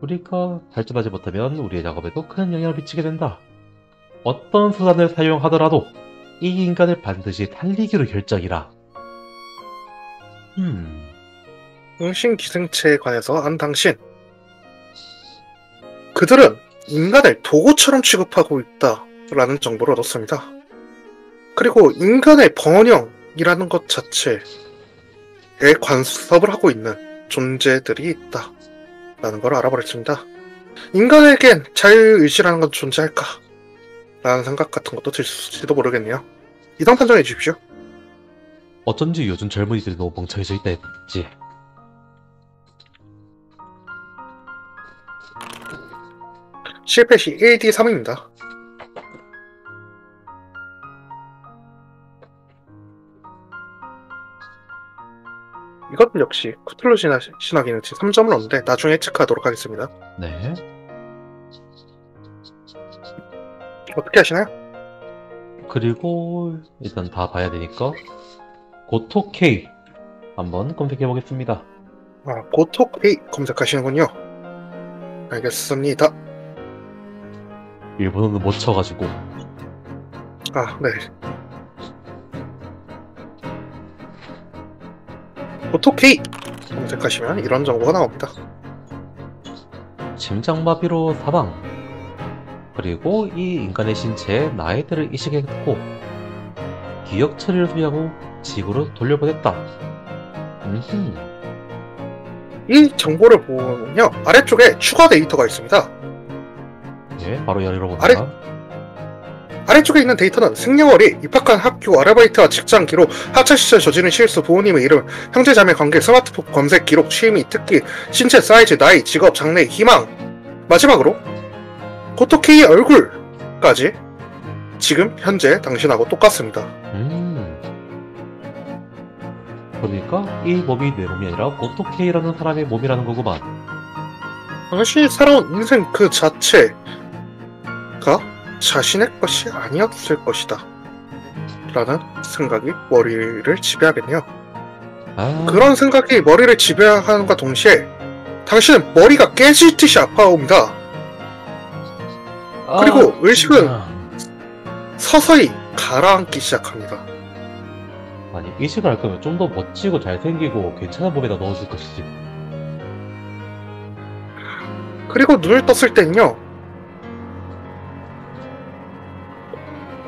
우리가 발전하지 못하면 우리의 작업에도 큰 영향을 미치게 된다. 어떤 수단을 사용하더라도 이 인간을 반드시 살리기로 결정이라. 정신기생체에 관해서 안 당신. 그들은 인간을 도구처럼 취급하고 있다라는 정보를 얻었습니다. 그리고 인간의 번영이라는 것 자체에 간섭을 하고 있는 존재들이 있다라는 걸 알아버렸습니다. 인간에겐 자유의지라는 건 존재할까? 라는 생각 같은 것도 들지도 모르겠네요. 이상 판정해 주십시오. 어쩐지 요즘 젊은이들이 너무 멍청해져 있다 했지. 실패 시 1D 3입니다. 이것은 역시 쿠툴루 신화기능치 3점을 얻는데 나중에 체크하도록 하겠습니다. 네. 어떻게 하시나요? 그리고 일단 다 봐야 되니까 고토 K 한번 검색해 보겠습니다. 고토 K 검색하시는군요. 알겠습니다. 일본어는 못 쳐가지고. 네. 고토 K 검색하시면 이런 정보가 나옵니다. 심장마비로 사망. 그리고 이 인간의 신체에 나이들을 이식했고 기억 처리를 수리하고 지구로 돌려보냈다. 이 정보를 보면요, 아래쪽에 추가 데이터가 있습니다. 네, 바로 열어봅니다. 아래쪽에 있는 데이터는 생년월일, 입학한 학교, 아르바이트와 직장 기록, 학창시절 저지른 실수, 부모님의 이름, 형제자매 관계, 스마트폰 검색 기록, 취미, 특기, 신체 사이즈, 나이, 직업, 장래, 희망. 마지막으로 고토케이의 얼굴까지 지금 현재 당신하고 똑같습니다. 그러니까 이 몸이 내 몸이 아니라 고토케이라는 사람의 몸이라는 거구만. 당신이 살아온 인생 그 자체가 자신의 것이 아니었을 것이다 라는 생각이 머리를 지배하겠네요. 그런 생각이 머리를 지배하는과 동시에 당신은 머리가 깨질 듯이 아파옵니다. 그리고 의식은 서서히 가라앉기 시작합니다. 아니, 의식을 할 거면 좀 더 멋지고 잘생기고 괜찮은 몸에다 넣어줄 것이지. 그리고 눈을 떴을 땐요,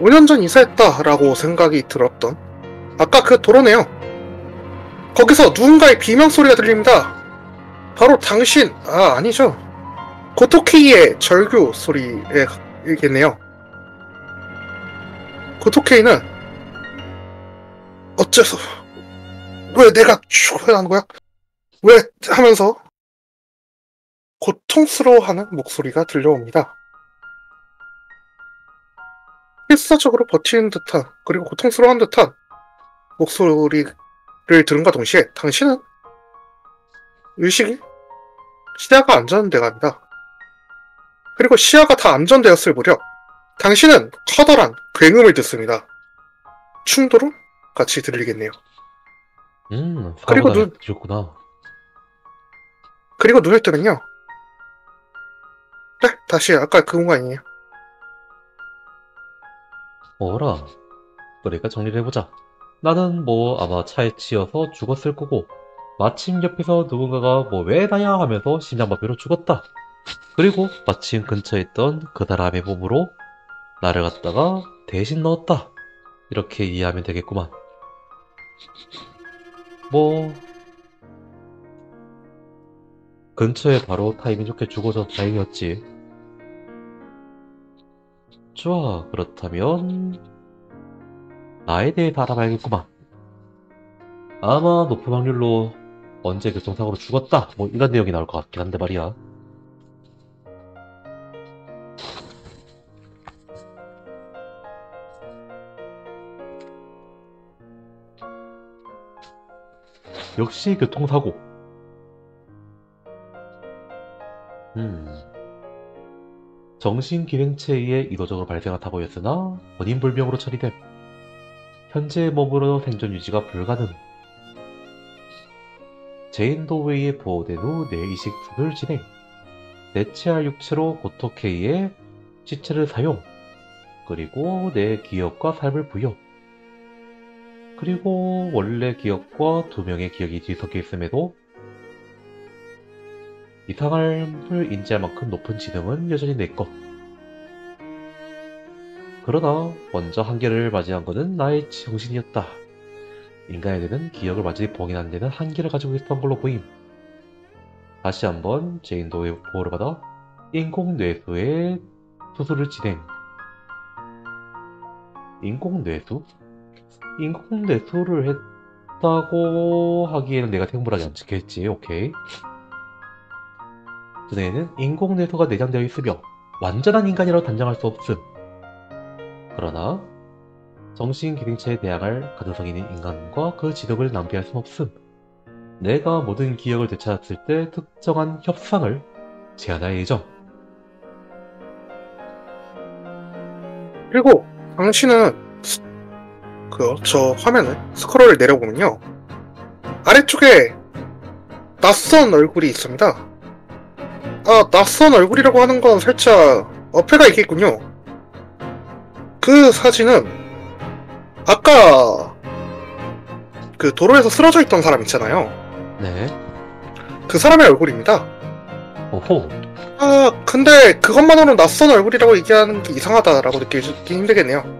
5년 전 이사했다라고 생각이 들었던 아까 그 도로네요. 거기서 누군가의 비명소리가 들립니다. 바로 당신, 아니죠. 고토케이의 절규 소리이겠네요. 고토케이는 어째서, 왜 내가 죽어야 하는 거야? 왜? 하면서 고통스러워하는 목소리가 들려옵니다. 필사적으로 버티는 듯한, 그리고 고통스러운 듯한 목소리를 들은과 동시에 당신은 의식이 시야가 안전돼 갑니다. 그리고 시야가 다 안전되었을 무렵 당신은 커다란 굉음을 듣습니다. 충돌음 같이 들리겠네요. 그리고 귀엽구나. 그리고 눈을 뜨면요, 네, 다시 아까 그 공간이에요. 어라, 그러니까 정리를 해보자. 나는 아마 차에 치여서 죽었을 거고, 마침 옆에서 누군가가 왜 나야 하면서 심장마비로 죽었다. 그리고 마침 근처에 있던 그 사람의 몸으로 나를 갖다가 대신 넣었다. 이렇게 이해하면 되겠구만. 근처에 바로 타이밍 좋게 죽어서 다행이었지. 좋아, 그렇다면 나에 대해서 알아봐야겠구만. 아마 높은 확률로 언제 교통사고로 죽었다, 이런 내용이 나올 것 같긴 한데 말이야. 역시 교통사고. 정신기능체에 의해 이도적으로 발생한 사고였으나 원인불명으로 처리됨. 현재의 몸으로 생존 유지가 불가능. 제인 도웨이에 보호된 후 뇌이식 수술 진행. 대체할 육체로 고토케이의 시체를 사용. 그리고 내 기억과 삶을 부여. 그리고 원래 기억과 2명의 기억이 뒤섞여 있음에도 이상함을 인지할 만큼 높은 지능은 여전히 내 것. 그러나 먼저 한계를 맞이한 것은 나의 정신이었다. 인간의 뇌는 기억을 완전히 봉인하는 데는 한계를 가지고 있었던 걸로 보임. 다시 한번 제인 도의 보호를 받아 인공뇌수의 수술을 진행. 인공뇌수? 인공뇌수를 했다고 하기에는 내가 생물하지 않겠지. 오케이. 그 뇌에는 인공뇌수가 내장되어 있으며 완전한 인간이라고 단정할 수 없음. 그러나 정신기능체에 대항할 가능성 있는 인간과 그 지력을 낭비할 순 없음. 내가 모든 기억을 되찾았을 때 특정한 협상을 제안할 예정. 그리고 당신은 저 화면을 스크롤을 내려보면요, 아래쪽에 낯선 얼굴이 있습니다. 낯선 얼굴이라고 하는 건 살짝 어폐가 있겠군요. 그 사진은 아까 그 도로에서 쓰러져 있던 사람 있잖아요. 네. 그 사람의 얼굴입니다. 오호. 근데 그것만으로는 낯선 얼굴이라고 얘기하는 게 이상하다라고 느끼기 힘들겠네요.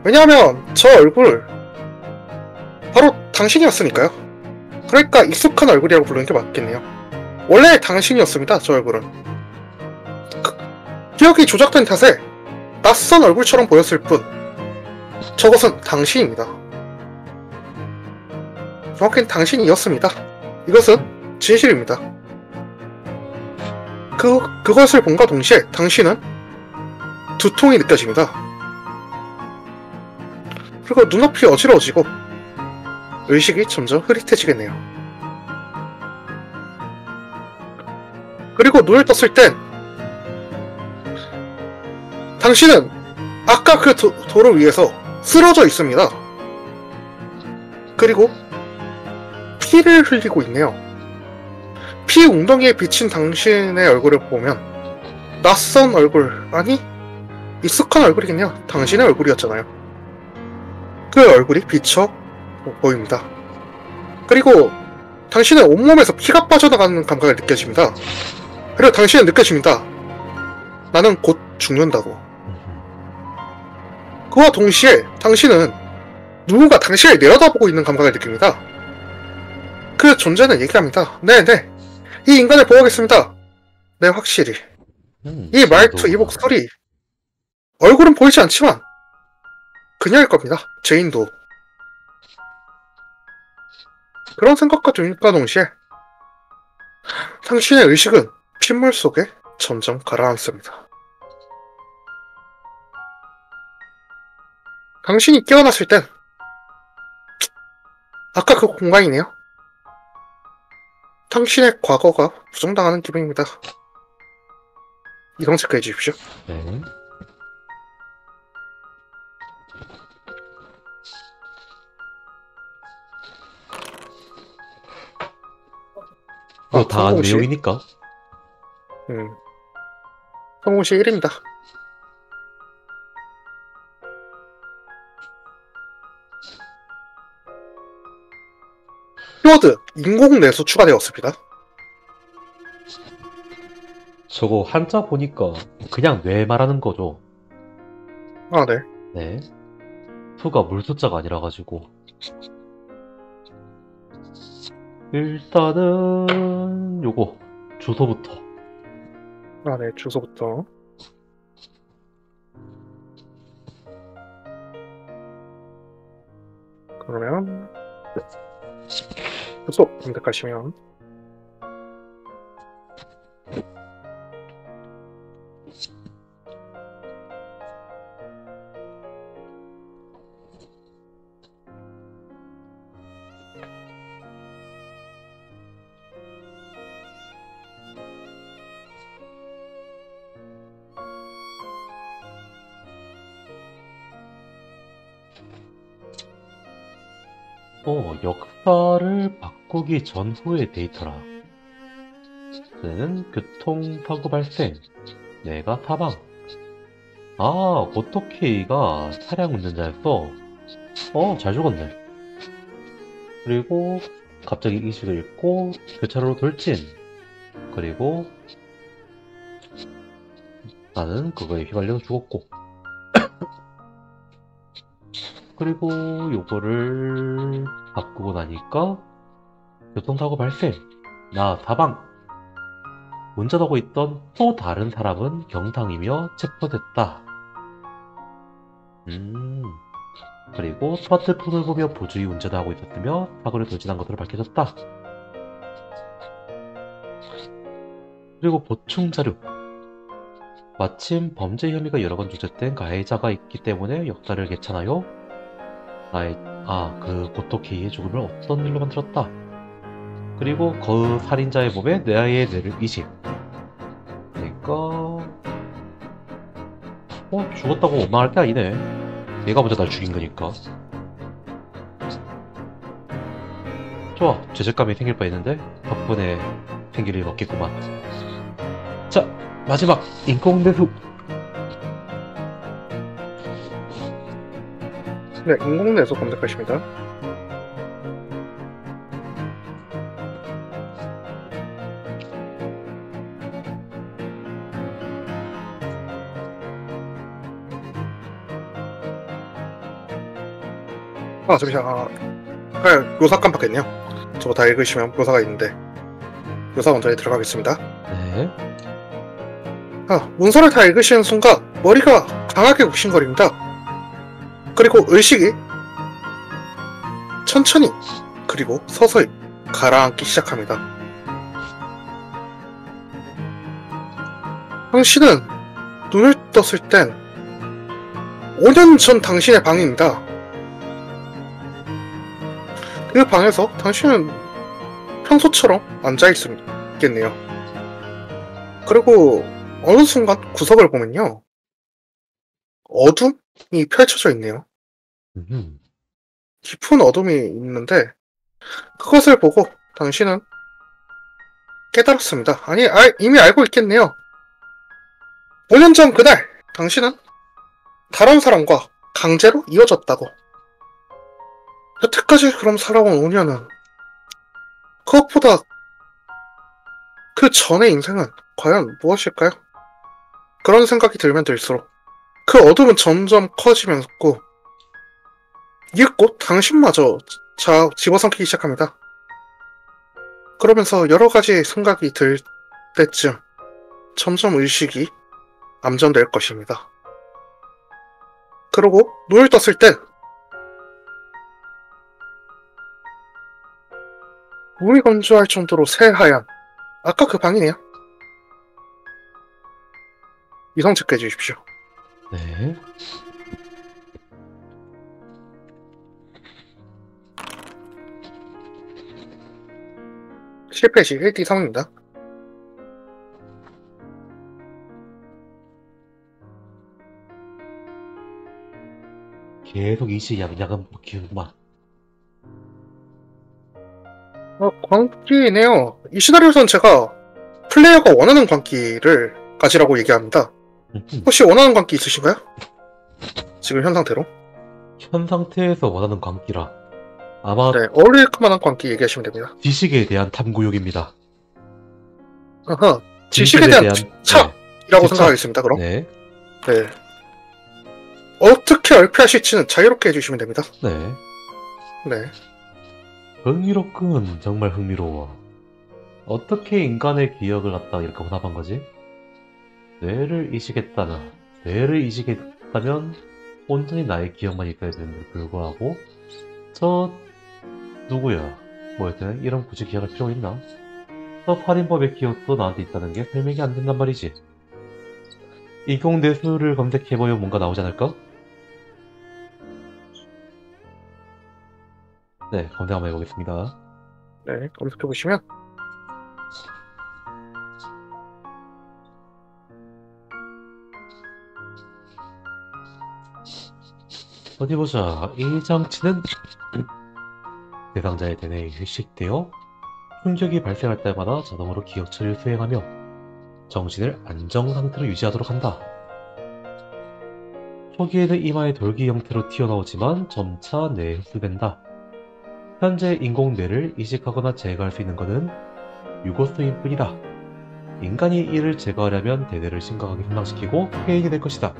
왜냐하면 저 얼굴 바로 당신이었으니까요. 그러니까 익숙한 얼굴이라고 부르는 게 맞겠네요. 원래 당신이었습니다. 저 얼굴은. 기억이 조작된 탓에 낯선 얼굴처럼 보였을 뿐 저것은 당신입니다. 정확히는 당신이었습니다. 이것은 진실입니다. 그것을 본과 동시에 당신은 두통이 느껴집니다. 그리고 눈앞이 어지러워지고 의식이 점점 흐릿해지겠네요. 그리고 눈을 떴을 땐 당신은 아까 그 도로 위에서 쓰러져 있습니다. 그리고 피를 흘리고 있네요. 피 웅덩이에 비친 당신의 얼굴을 보면 낯선 얼굴, 아니 익숙한 얼굴이겠네요. 당신의 얼굴이었잖아요. 그 얼굴이 비쳐 보입니다. 그리고 당신의 온몸에서 피가 빠져나가는 감각을 느껴집니다. 그리고 당신은 느껴집니다. 나는 곧 죽는다고. 그와 동시에 당신은 누군가 당신을 내려다보고 있는 감각을 느낍니다. 그 존재는 얘기합니다. 네네, 이 인간을 보호하겠습니다. 네, 확실히. 이 말투, 이 목소리, 얼굴은 보이지 않지만 그녀일 겁니다. 제인도. 그런 생각과 들과 동시에 당신의 의식은 핏물 속에 점점 가라앉습니다. 당신이 깨어났을 땐 아까 그 공간이네요. 당신의 과거가 부정당하는 기분입니다. 이동 체크해 주십시오. 네. 다 아는 내용이니까. 성공시 1입니다. 키워드 인공내수 추가되었습니다. 저거 한자 보니까 그냥 뇌 말하는 거죠. 아, 네. 네. 수가 물숫자가 아니라 가지고. 일단은 요거 주소부터. 아, 네. 주소부터. 그러면 주소 검색하시면 역사를 바꾸기 전후의 데이터라. 는 교통사고 발생, 내가 사망. 아, 고토케이가 차량 운전자였어. 잘 죽었네. 그리고 갑자기 의식을 잃고 교차로로 돌진. 그리고 나는 그거에 휘말려 죽었고. 그리고 요거를 바꾸고 나니까 교통사고 발생, 나 사망. 운전하고 있던 또 다른 사람은 경상이며 체포됐다. 그리고 스마트폰을 보며 부주의 운전하고 있었으며 사고를 돌진한 것으로 밝혀졌다. 그리고 보충 자료. 마침 범죄 혐의가 여러 번 조작된 가해자가 있기 때문에 역사를 괜찮아요. 그 고토케이의 죽음을 어떤 일로 만들었다. 그리고 그 살인자의 몸에 뇌의 뇌를 이식. 그러니까 죽었다고 원망할 게 아니네. 얘가 먼저 날 죽인 거니까. 좋아, 죄책감이 생길 뻔했는데 덕분에 생길 일 없겠구만. 자, 마지막 인공내수. 네, 인공내수 검색하십니다. 잠시만. 묘사 깜빡했네요. 저거 다 읽으시면 묘사가 있는데 묘사 먼저 들어가겠습니다. 네. 문서를 다 읽으시는 순간 머리가 강하게 욱신거립니다. 그리고 의식이 천천히 그리고 서서히 가라앉기 시작합니다. 당신은 눈을 떴을 땐 5년 전 당신의 방입니다. 그 방에서 당신은 평소처럼 앉아있겠네요. 그리고 어느 순간 구석을 보면요. 어둠이 펼쳐져 있네요. 깊은 어둠이 있는데 그것을 보고 당신은 깨달았습니다. 아니, 이미 알고 있겠네요. 5년 전 그날 당신은 다른 사람과 강제로 이어졌다고. 여태까지 그럼 살아온 5년은 그것보다 그 전의 인생은 과연 무엇일까요? 그런 생각이 들면 들수록 그 어둠은 점점 커지면서 이윽고 당신마저 집어삼키기 시작합니다. 그러면서 여러 가지 생각이 들 때쯤 점점 의식이 암전될 것입니다. 그리고 눈을 떴을 땐 몸이 건조할 정도로 새하얀 아까 그 방이네요. 이성 체크해 주십시오. 네. 실패 시 1D 상입니다. 계속 이시 야금야금 키우구만. 광기네요. 이 시나리오에서는 제가 플레이어가 원하는 광기를 가지라고 얘기합니다. 혹시 원하는 광기 있으신가요? 지금 현 상태로? 현 상태에서 원하는 광기라 아마 네, 어울릴 만한 광기 얘기하시면 됩니다. 지식에 대한 탐구욕입니다. 아하, 지식에 대한 집착이라고 생각하겠습니다. 그럼 네. 네. 어떻게 얼피하실지는 자유롭게 해주시면 됩니다. 네. 네. 흥미롭군. 정말 흥미로워. 어떻게 인간의 기억을 갖다 이렇게 혼합한 거지? 뇌를 이식했다나 뇌를 이식했다면 온전히 나의 기억만 있어야 되는데 불구하고 저 누구야? 뭐였든 이런 굳이 기억할 필요가 있나? 저 살인범의 기억도 나한테 있다는 게 설명이 안 된단 말이지. 인공 뇌수를 검색해보면 뭔가 나오지 않을까? 네, 검색 한번 해보겠습니다. 네, 검색해보시면 어디 보자. 이 장치는 대상자의 대뇌에 휴식되어 충격이 발생할 때마다 자동으로 기억 처리를 수행하며 정신을 안정 상태로 유지하도록 한다. 초기에는 이마의 돌기 형태로 튀어나오지만 점차 뇌에 흡수된다. 현재 인공뇌를 이식하거나 제거할 수 있는 것은 유고스인 뿐이다. 인간이 이를 제거하려면 대뇌를 심각하게 손상시키고 폐인이 될 것이다.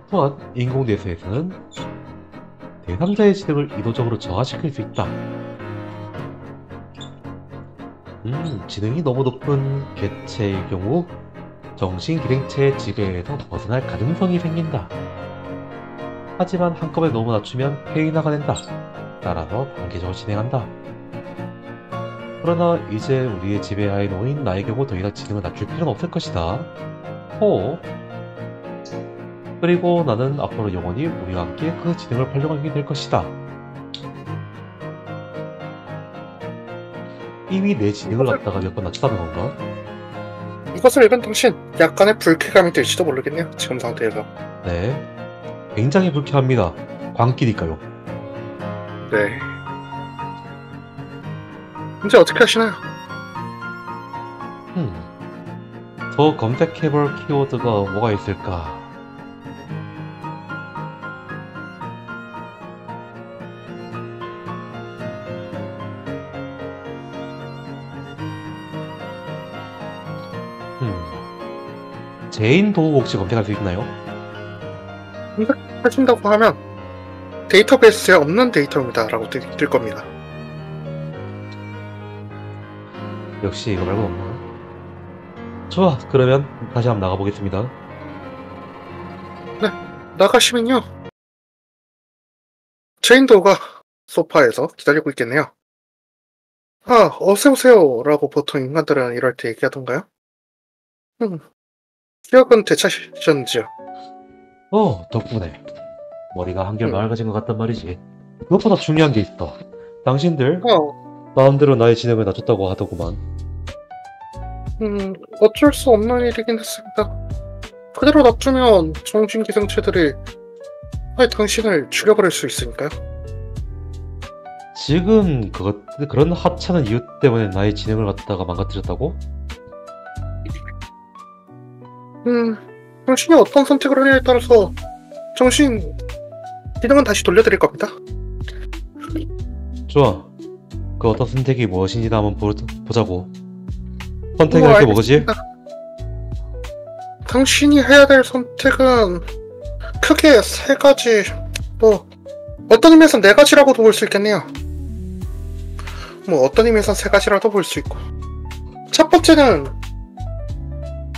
또한 인공뇌수에서는 대상자의 지능을 의도적으로 저하시킬 수 있다. 지능이 너무 높은 개체의 경우 정신기능체의 지배에서 벗어날 가능성이 생긴다. 하지만 한꺼번에 너무 낮추면 폐인화가 된다. 따라서 단계적으로 진행한다. 그러나 이제 우리의 지배하에 놓인 나의 경우 더 이상 지능을 낮출 필요는 없을 것이다. 그리고 나는 앞으로 영원히 우리와 함께 그 지능을 활용하게 될 것이다. 이미 내 지능을 갖다가 몇 번 낮췄다는 건가? 이것을 읽은 당신 약간의 불쾌감이 들지도 모르겠네요. 지금 상태에서. 네, 굉장히 불쾌합니다. 광기니까요. 네. 이제 어떻게 하시나요? 더 검색해볼 키워드가 뭐가 있을까? 제인 도우 혹시 검색할 수 있나요? 검색하신다고 하면 데이터베이스에 없는 데이터입니다 라고 뜰 겁니다. 역시 이거 말고 없나? 좋아, 그러면 다시 한번 나가보겠습니다. 나가시면요. 제인도가 소파에서 기다리고 있겠네요. 아, 어서오세요. 라고 보통 인간들은 이럴 때 얘기하던가요? 기억은 되찾으셨는지요? 덕분에 머리가 한결 음, 맑아진 것 같단 말이지. 그것보다 중요한 게 있어. 당신들 어, 마음대로 나의 진행을 놔줬다고 하더구만. 어쩔 수 없는 일이긴 했습니다. 그대로 놔두면 정신기생체들이 아예 당신을 죽여버릴 수 있으니까요. 지금 그런 하찮은 이유 때문에 나의 진행을 갖다가 망가뜨렸다고? 당신이 어떤 선택을 하냐에 따라서 정신 기능은 다시 돌려드릴 겁니다. 좋아. 그 어떤 선택이 무엇인지나 한번 보자고. 선택할 게 뭐지? 알겠습니다. 당신이 해야 될 선택은 크게 세 가지, 뭐 어떤 의미에선 네 가지라고도 볼 수 있겠네요. 뭐 어떤 의미에선 세 가지라도 볼 수 있고, 첫 번째는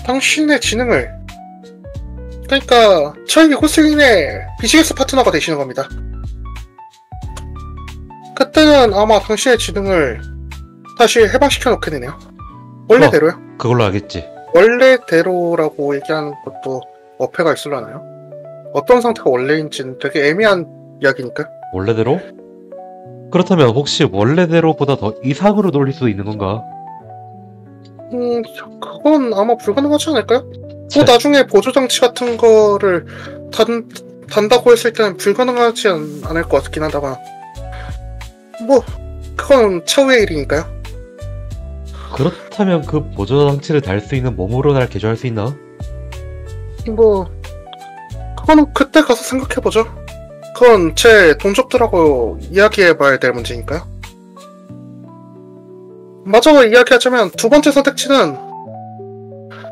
당신의 지능을, 그러니까 저희 고슬린의 비즈니스 파트너가 되시는 겁니다. 그때는 아마 당신의 지능을 다시 해방시켜 놓게 되네요. 원래대로요. 그걸로 알겠지. 원래대로라고 얘기하는 것도 어폐가 있으려나요? 어떤 상태가 원래인지는 되게 애매한 이야기니까. 원래대로? 그렇다면 혹시 원래대로보다 더 이상으로 돌릴 수 있는 건가? 그건 아마 불가능하지 않을까요? 뭐 나중에 보조장치 같은 거를 단다고 했을 때는 불가능하지 않을 것 같긴 하다가, 뭐 그건 차후의 일이니까요. 그렇다면 그 보조장치를 달 수 있는 몸으로 날 개조할 수 있나? 뭐 그거는 그때 가서 생각해보죠. 그건 제 동족들하고 이야기해봐야 될 문제니까요. 마저 이야기하자면 두 번째 선택지는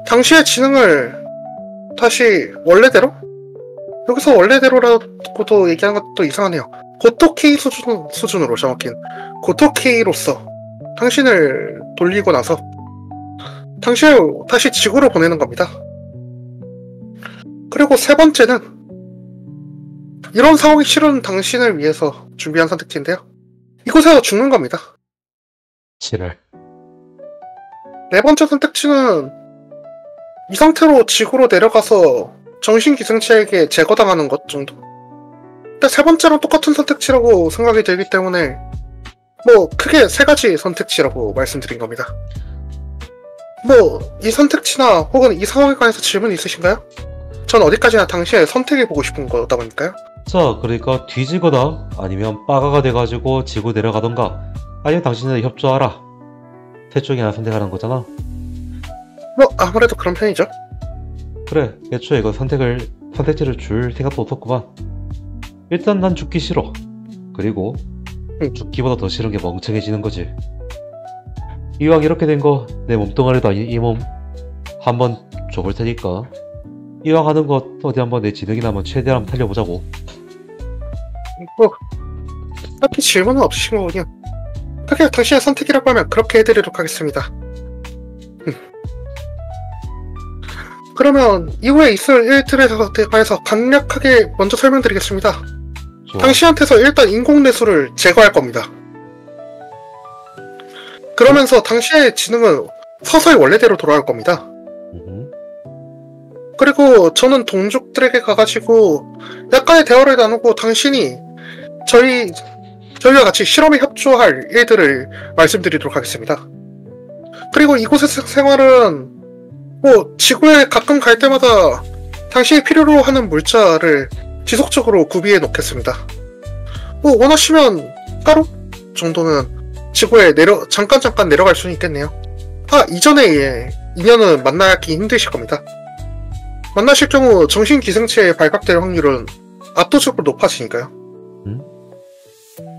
당시의 지능을 다시 원래대로? 여기서 원래대로라고도 얘기하는 것도 이상하네요. 고토케이 수준으로 정확히는 고토케이로서 당신을 돌리고 나서 당신을 다시 지구로 보내는 겁니다. 그리고 세 번째는 이런 상황이 싫은 당신을 위해서 준비한 선택지인데요. 이곳에서 죽는 겁니다. 지랄. 네 번째 선택지는 이 상태로 지구로 내려가서 정신기생체에게 제거당하는 것 정도? 근데 세 번째랑 똑같은 선택지라고 생각이 들기 때문에 뭐 크게 세 가지 선택지라고 말씀드린 겁니다. 뭐 이 선택지나 혹은 이 상황에 관해서 질문 있으신가요? 전 어디까지나 당신의 선택을 보고 싶은 거다 보니까요. 자, 그러니까 뒤지거나 아니면 빠가가 돼가지고 지구 내려가던가 아니면 당신은 협조하라. 셋 중에 하나 선택하는 거잖아. 뭐 아무래도 그런 편이죠. 그래, 애초에 이거 선택지를 줄 생각도 없었구만. 일단 난 죽기 싫어. 그리고 죽기보다 더 싫은 게 멍청해지는 거지. 이왕 이렇게 된 거 내 몸뚱아리도 아닌 이 몸 한번 줘볼 테니까 이왕 하는 것 어디 한번 내 지능이나 한번 최대한 한번 달려보자고. 뭐 딱히 질문은 없으신 거군요. 그게 당신의 선택이라고 하면 그렇게 해드리도록 하겠습니다. 그러면 이후에 있을 일들에 대해서 간략하게 먼저 설명드리겠습니다. 좋아. 당신한테서 일단 인공뇌수를 제거할 겁니다. 그러면서 당신의 지능은 서서히 원래대로 돌아갈 겁니다. 그리고 저는 동족들에게 가가지고 약간의 대화를 나누고 당신이 저희와 같이 실험에 협조할 일들을 말씀드리도록 하겠습니다. 그리고 이곳에서 생활은 뭐 지구에 가끔 갈 때마다 당신이 필요로 하는 물자를 지속적으로 구비해 놓겠습니다. 뭐 원하시면 하루 정도는 지구에 잠깐 내려갈 수는 있겠네요. 이전에 인연은 만나기 힘드실 겁니다. 만나실 경우 정신기생체에 발각될 확률은 압도적으로 높아지니까요.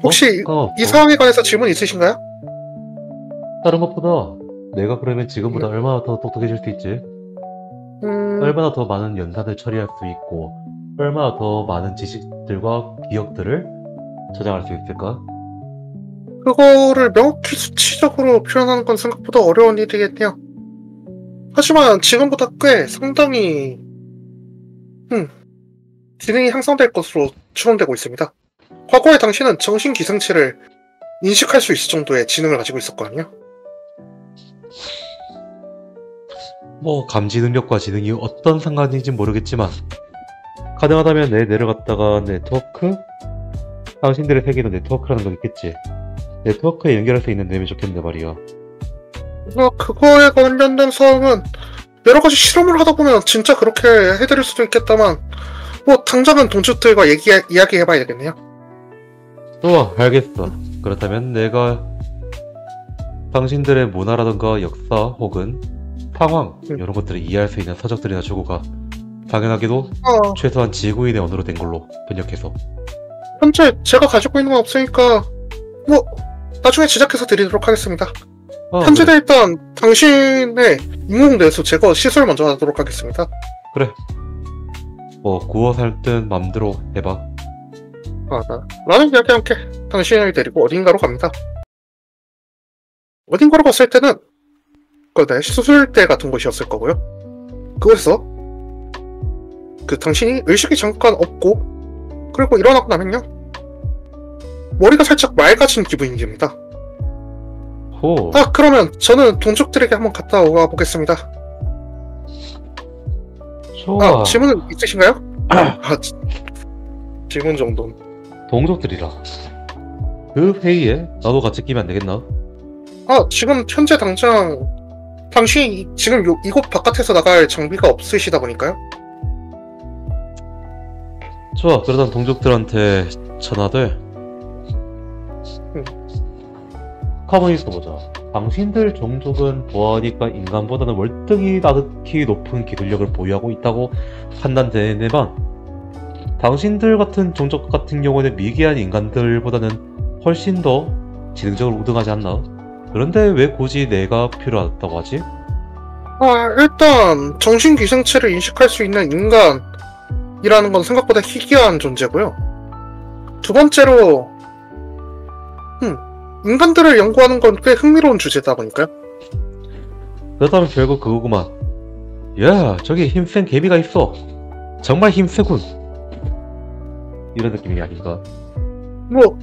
혹시 이 상황에 관해서 질문 있으신가요? 다른 것보다 내가 그러면 지금보다 얼마나 더 똑똑해질 수 있지? 얼마나 더 많은 연산을 처리할 수 있고 얼마나 더 많은 지식들과 기억들을 저장할 수 있을까? 그거를 명확히 수치적으로 표현하는 건 생각보다 어려운 일이겠네요. 하지만 지금보다 꽤 상당히 지능이 향상될 것으로 추론되고 있습니다. 과거에 당신은 정신기생체를 인식할 수 있을 정도의 지능을 가지고 있었거든요. 뭐 감지 능력과 지능이 어떤 상관인지 모르겠지만 가능하다면 내 뇌를 갖다가 네트워크? 당신들의 세계는 네트워크라는 건 있겠지. 네트워크에 연결할 수 있는 뇌면 좋겠는데 말이야. 그거에 관련된 사항은 여러 가지 실험을 하다 보면 진짜 그렇게 해드릴 수도 있겠다만 뭐 당장은 동족들과 이야기해봐야 되겠네요. 좋아, 알겠어. 그렇다면 내가 당신들의 문화라든가 역사 혹은 상황 이런 것들을 이해할 수 있는 서적들이나 주고 가. 당연하게도 최소한 지구인의 언어로 된 걸로 번역해서. 현재 제가 가지고 있는 건 없으니까 뭐 나중에 제작해서 드리도록 하겠습니다. 현재는 그래. 일단 당신의 인공뇌수 제거 시술 먼저 하도록 하겠습니다. 그래. 뭐 구워 살든 맘대로 해봐. 나는 이야기와 함께 당신을 데리고 어딘가로 갑니다. 어딘가로 갔을 때는 수술대 같은 곳이었을 거고요. 그곳에서 당신이 의식이 잠깐 없고 그리고 일어나고 나면요 머리가 살짝 맑아진 기분이 듭니다. 그러면 저는 동족들에게 한번 갔다 와 보겠습니다. 좋아. 질문 있으신가요? 질문 정도는. 동족들이라. 그 회의에 나도 같이 끼면 안 되겠나? 지금 현재 당장 당신이 지금 이곳 바깥에서 나갈 장비가 없으시다 보니까요. 좋아. 그러다 동족들한테 전화돼. 가만히 있어보자. 당신들 종족은 보아하니까 인간보다는 월등히 나득히 높은 기술력을 보유하고 있다고 판단되네만 당신들 같은 종족 같은 경우에는 미개한 인간들보다는 훨씬 더 지능적으로 우등하지 않나? 그런데 왜 굳이 내가 필요하다고 하지? 일단 정신기생체를 인식할 수 있는 인간이라는 건 생각보다 희귀한 존재고요. 두 번째로 인간들을 연구하는 건 꽤 흥미로운 주제다 보니까요. 그렇다면 결국 그거구만. 야, 저기 힘센 개미가 있어. 정말 힘세군. 이런 느낌이 아닌가? 뭐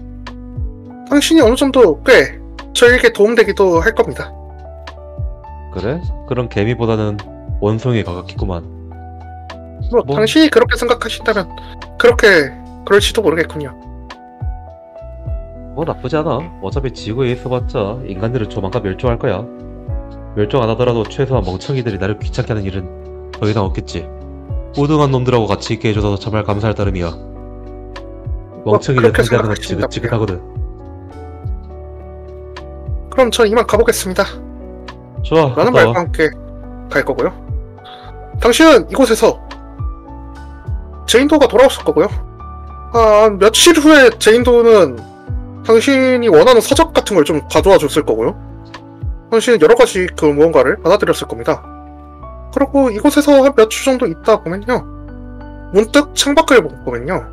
당신이 어느 정도 꽤 저에게 도움되기도 할 겁니다. 그래? 그런 개미보다는 원숭이에 가깝겠구만. 뭐 당신이 그렇게 생각하신다면 그럴지도 모르겠군요. 뭐 나쁘지 않아. 어차피 지구에 있어봤자 인간들은 조만간 멸종할 거야. 멸종 안 하더라도 최소한 멍청이들이 나를 귀찮게 하는 일은 더 이상 없겠지. 우등한 놈들하고 같이 있게 해줘서 정말 감사할 따름이야. 멍청이를 상대하는 건 지긋지긋하거든. 그럼 전 이만 가보겠습니다. 좋아. 라는 말과 함께 갈 거고요. 당신은 이곳에서 제인도가 돌아왔을 거고요. 며칠 후에 제인도는 당신이 원하는 서적 같은 걸 좀 가져와 줬을 거고요. 당신은 여러 가지 무언가를 받아들였을 겁니다. 그리고 이곳에서 한 몇 주 정도 있다 보면요. 문득 창밖을 보면요.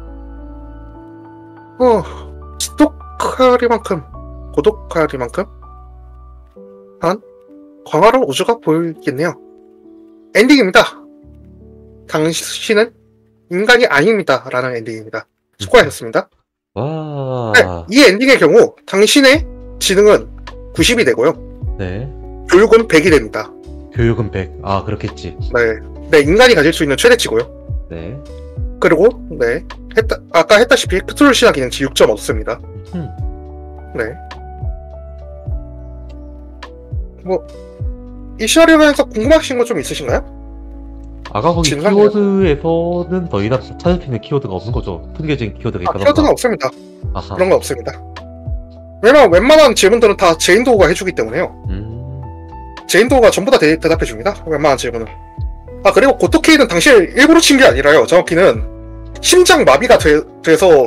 지독하리만큼, 고독하리만큼 한 광활한 우주가 보이겠네요. 엔딩입니다. 당신은 인간이 아닙니다. 라는 엔딩입니다. 수고하셨습니다. 와. 네, 이 엔딩의 경우 당신의 지능은 90이 되고요. 네. 교육은 100이 됩니다. 교육은 100. 그렇겠지. 네, 인간이 가질 수 있는 최대치고요. 네. 그리고 아까 했다시피 크툴루 신화 기능치 6점 얻습니다. 네. 이 시나리오에서 궁금하신 거 좀 있으신가요? 아까 거기 키워드에서는 더 이상 찾을 수 있는 키워드가 없는 거죠? 숨겨진 키워드가 있다던가? 키워드는 없습니다. 아하. 그런 건 없습니다. 왜냐면 웬만한 질문들은 다 제인도우가 해주기 때문에요. 제인도우가 전부 다 대답해줍니다. 웬만한 질문은. 그리고 고토케이는 당신을 일부러 친 게 아니라요. 정확히는 심장 마비가 돼서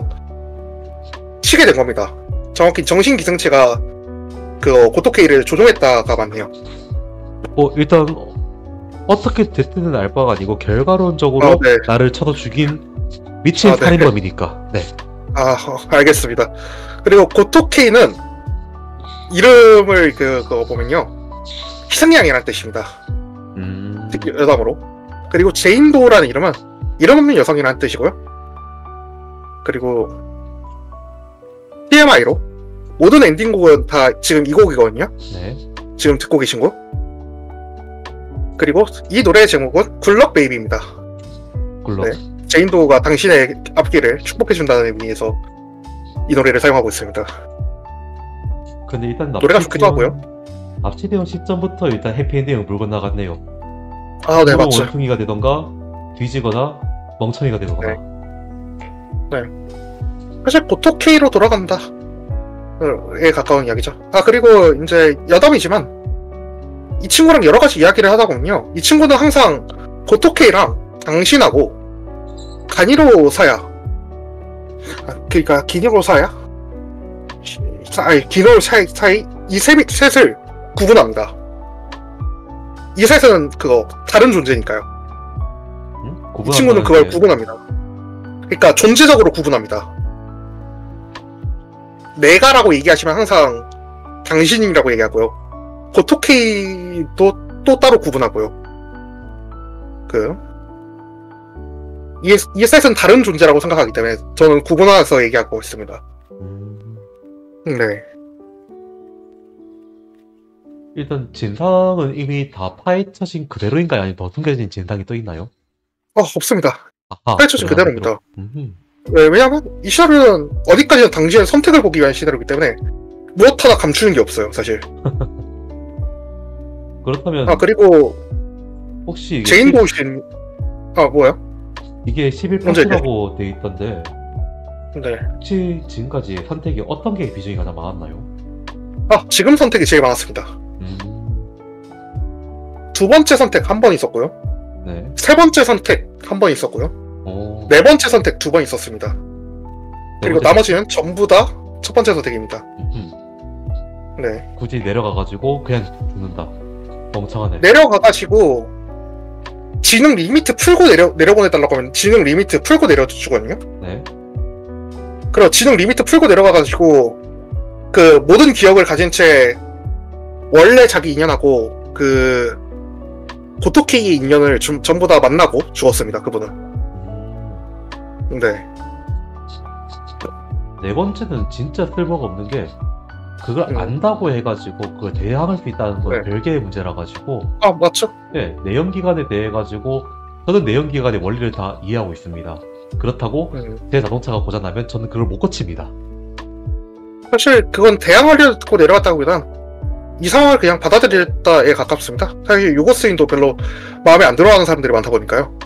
치게 된 겁니다. 정확히 정신기생체가 고토케이를 조종했다가 맞네요. 일단 어떻게 됐든 알 바가 아니고 결과론적으로 네. 나를 쳐서 죽인 미친 살인범이니까. 네. 알겠습니다. 그리고 고토케이는 이름을 그거 보면요. 희생양이라는 뜻입니다. 여담으로. 그리고 제인도라는 이름은 이름 없는 여성이라는 뜻이고요. 그리고 TMI로 모든 엔딩곡은 다 지금 이 곡이거든요. 네. 지금 듣고 계신 곡. 그리고 이 노래의 제목은 굴럭 베이비입니다. 굴럭. 네. 제인도가 당신의 앞길을 축복해준다는 의미에서 이 노래를 사용하고 있습니다. 근데 일단 노래가 좋기도 하고요. 납치되온 시점부터 일단 해피엔딩을 물고 나갔네요. 아, 네, 맞죠. 원숭이가 되던가 뒤지거나 멍청이가 되거나. 네. 사실 고토케이로 돌아간다. 에 가까운 이야기죠. 아, 그리고 이제 여담이지만 이 친구랑 여러 가지 이야기를 하다 보면요. 이 친구는 항상 고토케이랑 당신하고 가니로 사야. 그러니까 기니로 사야? 아니, 기니로 사이 이 셋을 구분합니다. 이 셋은 그거 다른 존재니까요. 이 친구는 그걸 구분합니다. 그러니까 존재적으로 구분합니다. 내가라고 얘기하시면 항상 당신이라고 얘기하고요. 고토케이도 또 따로 구분하고요. 이 셋은 다른 존재라고 생각하기 때문에 저는 구분해서 얘기하고 있습니다. 네. 일단 진상은 이미 다 파헤쳐진 그대로인가요? 아니면 더 숨겨진 진상이 또 있나요? 없습니다. 아하, 파헤쳐진 그대로입니다. 그대로. 왜냐하면 이 시나리오는 어디까지나 당신의 선택을 보기 위한 시나리오이기 때문에 무엇 하나 감추는 게 없어요, 사실. 그렇다면 그리고 혹시 제인도우신 뭐야? 이게 11%라고 돼 있던데 네. 혹시 지금까지 선택이 어떤 게 비중이 가장 많았나요? 지금 선택이 제일 많았습니다. 두 번째 선택 한 번 있었고요. 네. 세 번째 선택 한 번 있었고요. 네 번째 선택 두 번 있었습니다. 그리고 나머지는 전부 다 첫 번째 선택입니다. 네. 굳이 내려가가지고 그냥 죽는다. 멍청하네. 내려가가지고 지능 리미트 풀고 내려보내달라고 하면 지능 리미트 풀고 내려주거든요. 네. 그럼 지능 리미트 풀고 내려가가지고 그 모든 기억을 가진 채 원래 자기 인연하고 그 고토케이의 인연을 전부 다 만나고 죽었습니다. 그분은. 네. 네 번째는 진짜 쓸모가 없는 게 그걸 안다고 해가지고 그걸 대항할 수 있다는 건 별개의 문제라 가지고. 맞죠? 네, 내연기관에 대해 가지고 저는 내연기관의 원리를 다 이해하고 있습니다. 그렇다고 제 자동차가 고장나면 저는 그걸 못 고칩니다. 사실 그건 대항하려고 내려갔다기보단 이 상황을 그냥 받아들였다에 가깝습니다. 사실 유고스인도 별로 마음에 안 들어하는 사람들이 많다 보니까요.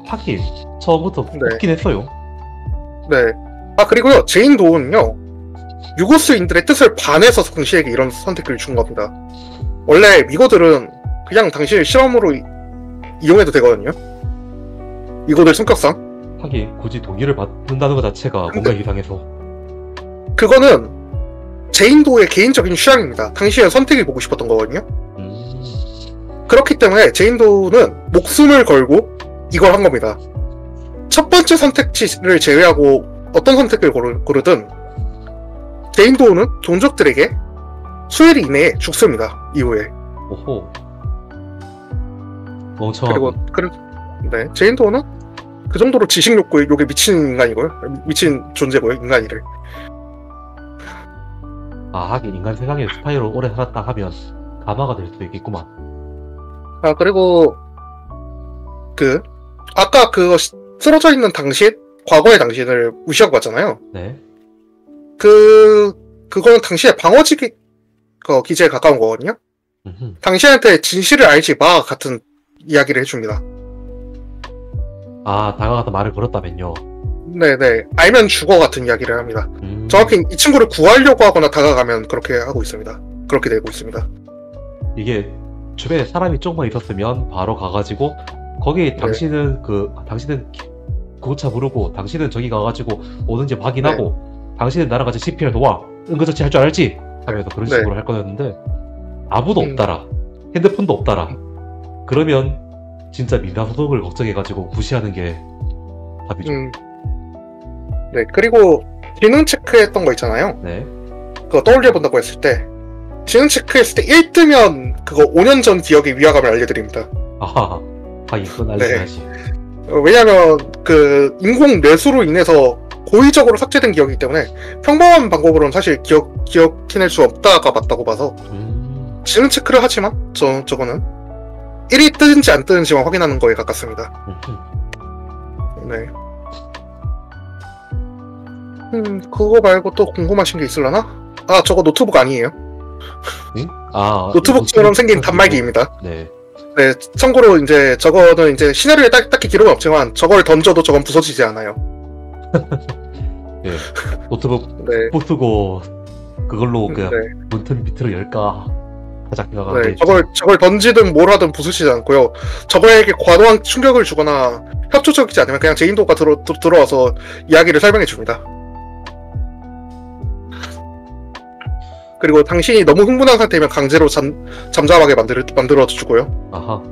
하긴 처음부터 뽑긴 했어요. 네. 그리고요, 제인도우는요, 유고스인들의 뜻을 반해서 당신에게 이런 선택을 준 겁니다. 원래 미고들은 그냥 당신을 실험으로 이용해도 되거든요. 미고들 성격상. 하긴 굳이 동의를 받는다는 것 자체가 뭔가 이상해서. 그거는 제인도우의 개인적인 취향입니다. 당신의 선택을 보고 싶었던 거거든요. 그렇기 때문에 제인도우는 목숨을 걸고 이걸 한 겁니다. 첫 번째 선택지를 제외하고 어떤 선택을 고르든 제인도우는 동족들에게 수일 이내에 죽습니다. 이후에. 오호. 멍청하고. 그리고 네, 제인도우는 그 정도로 지식 욕구에 미친 인간이고요. 미친 존재고요, 인간이를. 하긴 인간 세상에 스파이로 오래 살았다 하면 가마가 될 수도 있겠구만. 그리고 아까 그거 쓰러져 있는 과거의 당신을 무시하고 갔잖아요. 네. 그거는 당신의 방어직 기제에 가까운 거거든요. 당신한테 진실을 알지 마 같은 이야기를 해줍니다. 다가가서 말을 걸었다면요. 네네. 알면 죽어 같은 이야기를 합니다. 정확히 이 친구를 구하려고 하거나 다가가면 그렇게 하고 있습니다. 그렇게 되고 있습니다. 이게 주변에 사람이 조금만 있었으면 바로 가가지고 거기 당신은 구급차 부르고 당신은 저기 가가지고 오는지 확인하고 당신은 나랑 같이 CPR 도와 응급처치 할 줄 알지? 하면서 그런 식으로 할 거였는데 아무도 없다라 핸드폰도 없다라 그러면 진짜 민가소독을 걱정해가지고 무시하는 게 답이죠. 네, 그리고 지능 체크했던 거 있잖아요. 네. 그거 떠올려본다고 했을 때 지능 체크했을 때 1뜨면 그거 5년 전 기억의 위화감을 알려드립니다. 이건 알려야지. 왜냐면 인공 뇌수로 인해서 고의적으로 삭제된 기억이기 때문에 평범한 방법으로는 사실 기억해낼 수 없다가 맞다고 봐서 지능 체크를 하지만 저거는 1이 뜨는지 안 뜨는지만 확인하는 거에 가깝습니다. 네. 그거 말고 또 궁금하신 게 있으려나? 아, 저거 노트북 아니에요. 응? 아, 노트북처럼 생긴 단말기입니다. 네. 네, 참고로 이제 저거는 이제 시나리오에 딱히 기록은 없지만 저걸 던져도 저건 부서지지 않아요. 네. 노트북 네. 부수고 그걸로 그냥 네. 문틈 비트를 열까 살짝 생각하고 네, 저걸 던지든 뭘 하든 부수시지 않고요. 저거에게 과도한 충격을 주거나 협조적이지 않으면 그냥 제인도가 들어와서 이야기를 설명해 줍니다. 그리고 당신이 너무 흥분한 상태면 강제로 잠잠하게 만들어 주고요. 아하.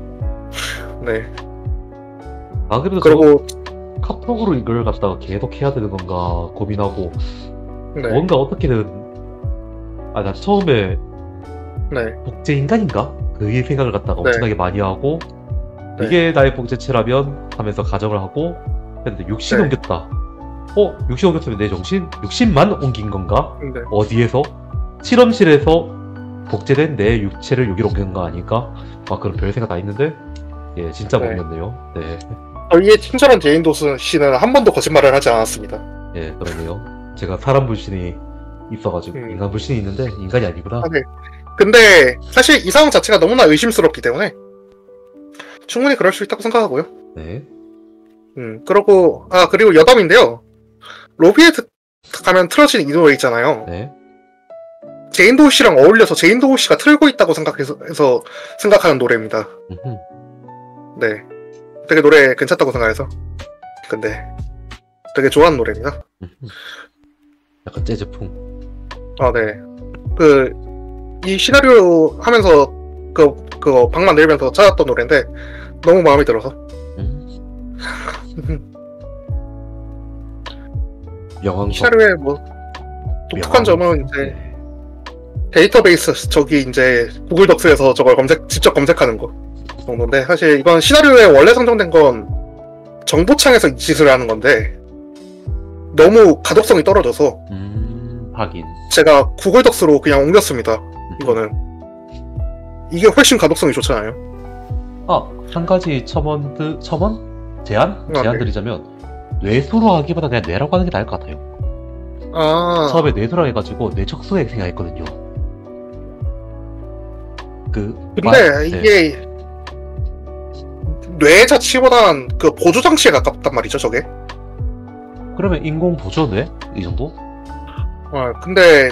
네. 아, 그래도 그리고 카톡으로 이걸 갖다가 계속 해야 되는 건가 고민하고 네. 뭔가 어떻게든 나 처음에 네. 복제 인간인가? 그 생각을 갖다가 네. 엄청나게 많이 하고 네. 이게 나의 복제체라면 하면서 가정을 하고 했는데 60 네. 옮겼다. 60 옮겼으면 내 정신 60만 옮긴 건가? 네. 어디에서? 실험실에서 복제된 내 육체를 여기로 옮긴 거 아닐까? 막 그런 별 생각 다 있는데 예, 진짜 네. 모르겠네요. 네. 저희의 친절한 제인도 씨는 한 번도 거짓말을 하지 않았습니다. 예, 그러네요. 제가 사람 불신이 있어가지고 인간 불신이 있는데 인간이 아니구나. 네. 근데 사실 이 상황 자체가 너무나 의심스럽기 때문에 충분히 그럴 수 있다고 생각하고요. 네. 그리고 여담인데요. 로비에 가면 틀어진 이 노래 있잖아요. 네. 제인도우 씨랑 어울려서 제인도우 씨가 틀고 있다고 생각하는 노래입니다. 네. 되게 노래 괜찮다고 생각해서. 근데 되게 좋아하는 노래입니다. 약간 재즈풍. 아, 네. 이 시나리오 하면서 그거 방 만들면서 찾았던 노래인데 너무 마음에 들어서. 영왕석. 시나리오의 뭐 독특한 점은 이제 네. 데이터베이스 저기 이제 구글 덕스에서 저걸 직접 검색하는 거 정도인데 사실 이건 시나리오에 원래 상정된 건 정보창에서 이 짓을 하는 건데 너무 가독성이 떨어져서 하긴 제가 구글 덕스로 그냥 옮겼습니다. 이거는 이게 훨씬 가독성이 좋잖아요. 한 가지 제안 네. 드리자면 뇌수로 하기보다 그냥 뇌라고 하는 게 나을 것 같아요. 처음에 뇌수로 해가지고 뇌척수에 생각했거든요. 근데 이게 뇌 자체보단 그 보조 장치에 가깝단 말이죠, 저게. 그러면 인공 보조 뇌? 이 정도? 근데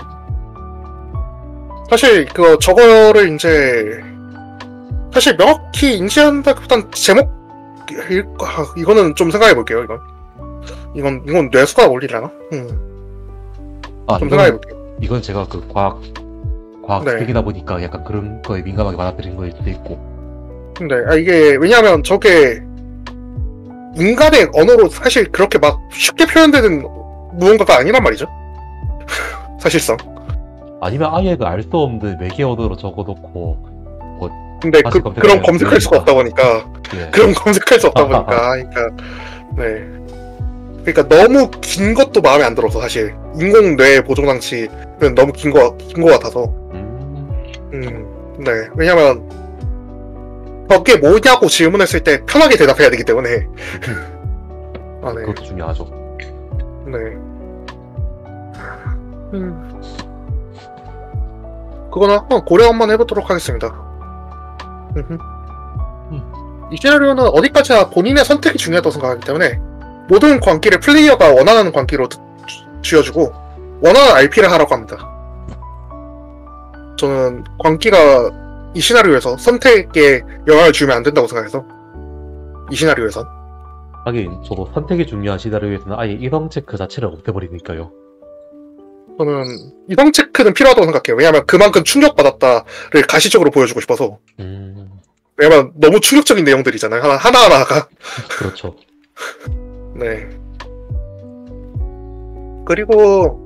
사실 저거를 이제 사실 명확히 인지한다기보단 이거는 좀 생각해 볼게요. 이건 뇌수가 어울리려나? 좀 생각해 볼게요. 이건 제가 과학 네. 책이다 보니까 약간 그런 거에 민감하게 받아들인 거일 수도 있고. 근데 이게 왜냐하면 저게 인간의 언어로 사실 그렇게 막 쉽게 표현되는 무언가가 아니란 말이죠. 사실상. 아니면 아예 알 수 없는 외계 언어로 적어놓고 근데 그런 검색할 수가 없다 보니까 예. 그런 검색할 수 없다 보니까 그러니까 너무 긴 것도 마음에 안 들어서 사실 인공 뇌 보조 장치는 너무 긴 거 같아서 네 왜냐면 저게 뭐냐고 질문했을 때 편하게 대답해야 되기 때문에 네. 그것도 중요하죠. 네. 그거는 한번 고려 한번 해보도록 하겠습니다. 이 시나리오는 어디까지나 본인의 선택이 중요하다고 생각하기 때문에 모든 광기를 플레이어가 원하는 광기로 쥐어주고 원하는 RP를 하라고 합니다. 저는 광기가 이 시나리오에서 선택에 영향을 주면 안 된다고 생각해서 이 시나리오에선 하긴 저도 선택이 중요한 시나리오에서는 아예 이성 체크 자체를 없애버리니까요. 저는 이성 체크는 필요하다고 생각해요. 왜냐하면 그만큼 충격받았다를 가시적으로 보여주고 싶어서. 왜냐면 너무 충격적인 내용들이잖아요. 하나하나가. 그렇죠. 네. 그리고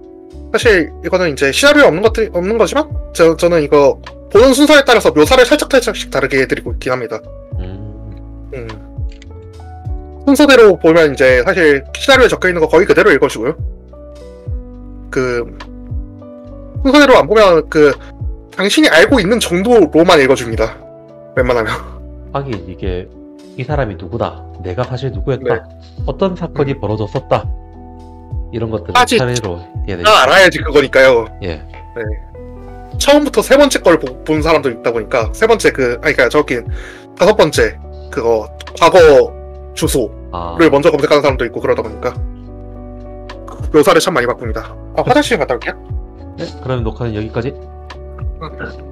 사실 이거는 이제 시나리오에 없는 거지만 저는 이거 보는 순서에 따라서 묘사를 살짝씩 다르게 해드리고 있긴 합니다. 순서대로 보면 이제 사실 시나리오에 적혀 있는 거 거의 그대로 읽어주고요. 그 순서대로 안 보면 그 당신이 알고 있는 정도로만 읽어줍니다. 웬만하면. 하긴 이게 이 사람이 누구다, 내가 사실 누구였다, 네. 어떤 사건이 벌어졌었다, 이런 것들을 아직 차례로 해야 되죠. 다 알아야지 그거니까요. 예. 처음부터 세 번째 걸 본 사람도 있다 보니까 세 번째 그러니까 저기 다섯 번째 그거 과거 주소를 아, 먼저 검색하는 사람도 있고 그러다 보니까 묘사를 참 많이 바꿉니다. 화장실 갔다 올게요. 네, 그러면 녹화는 여기까지. 응.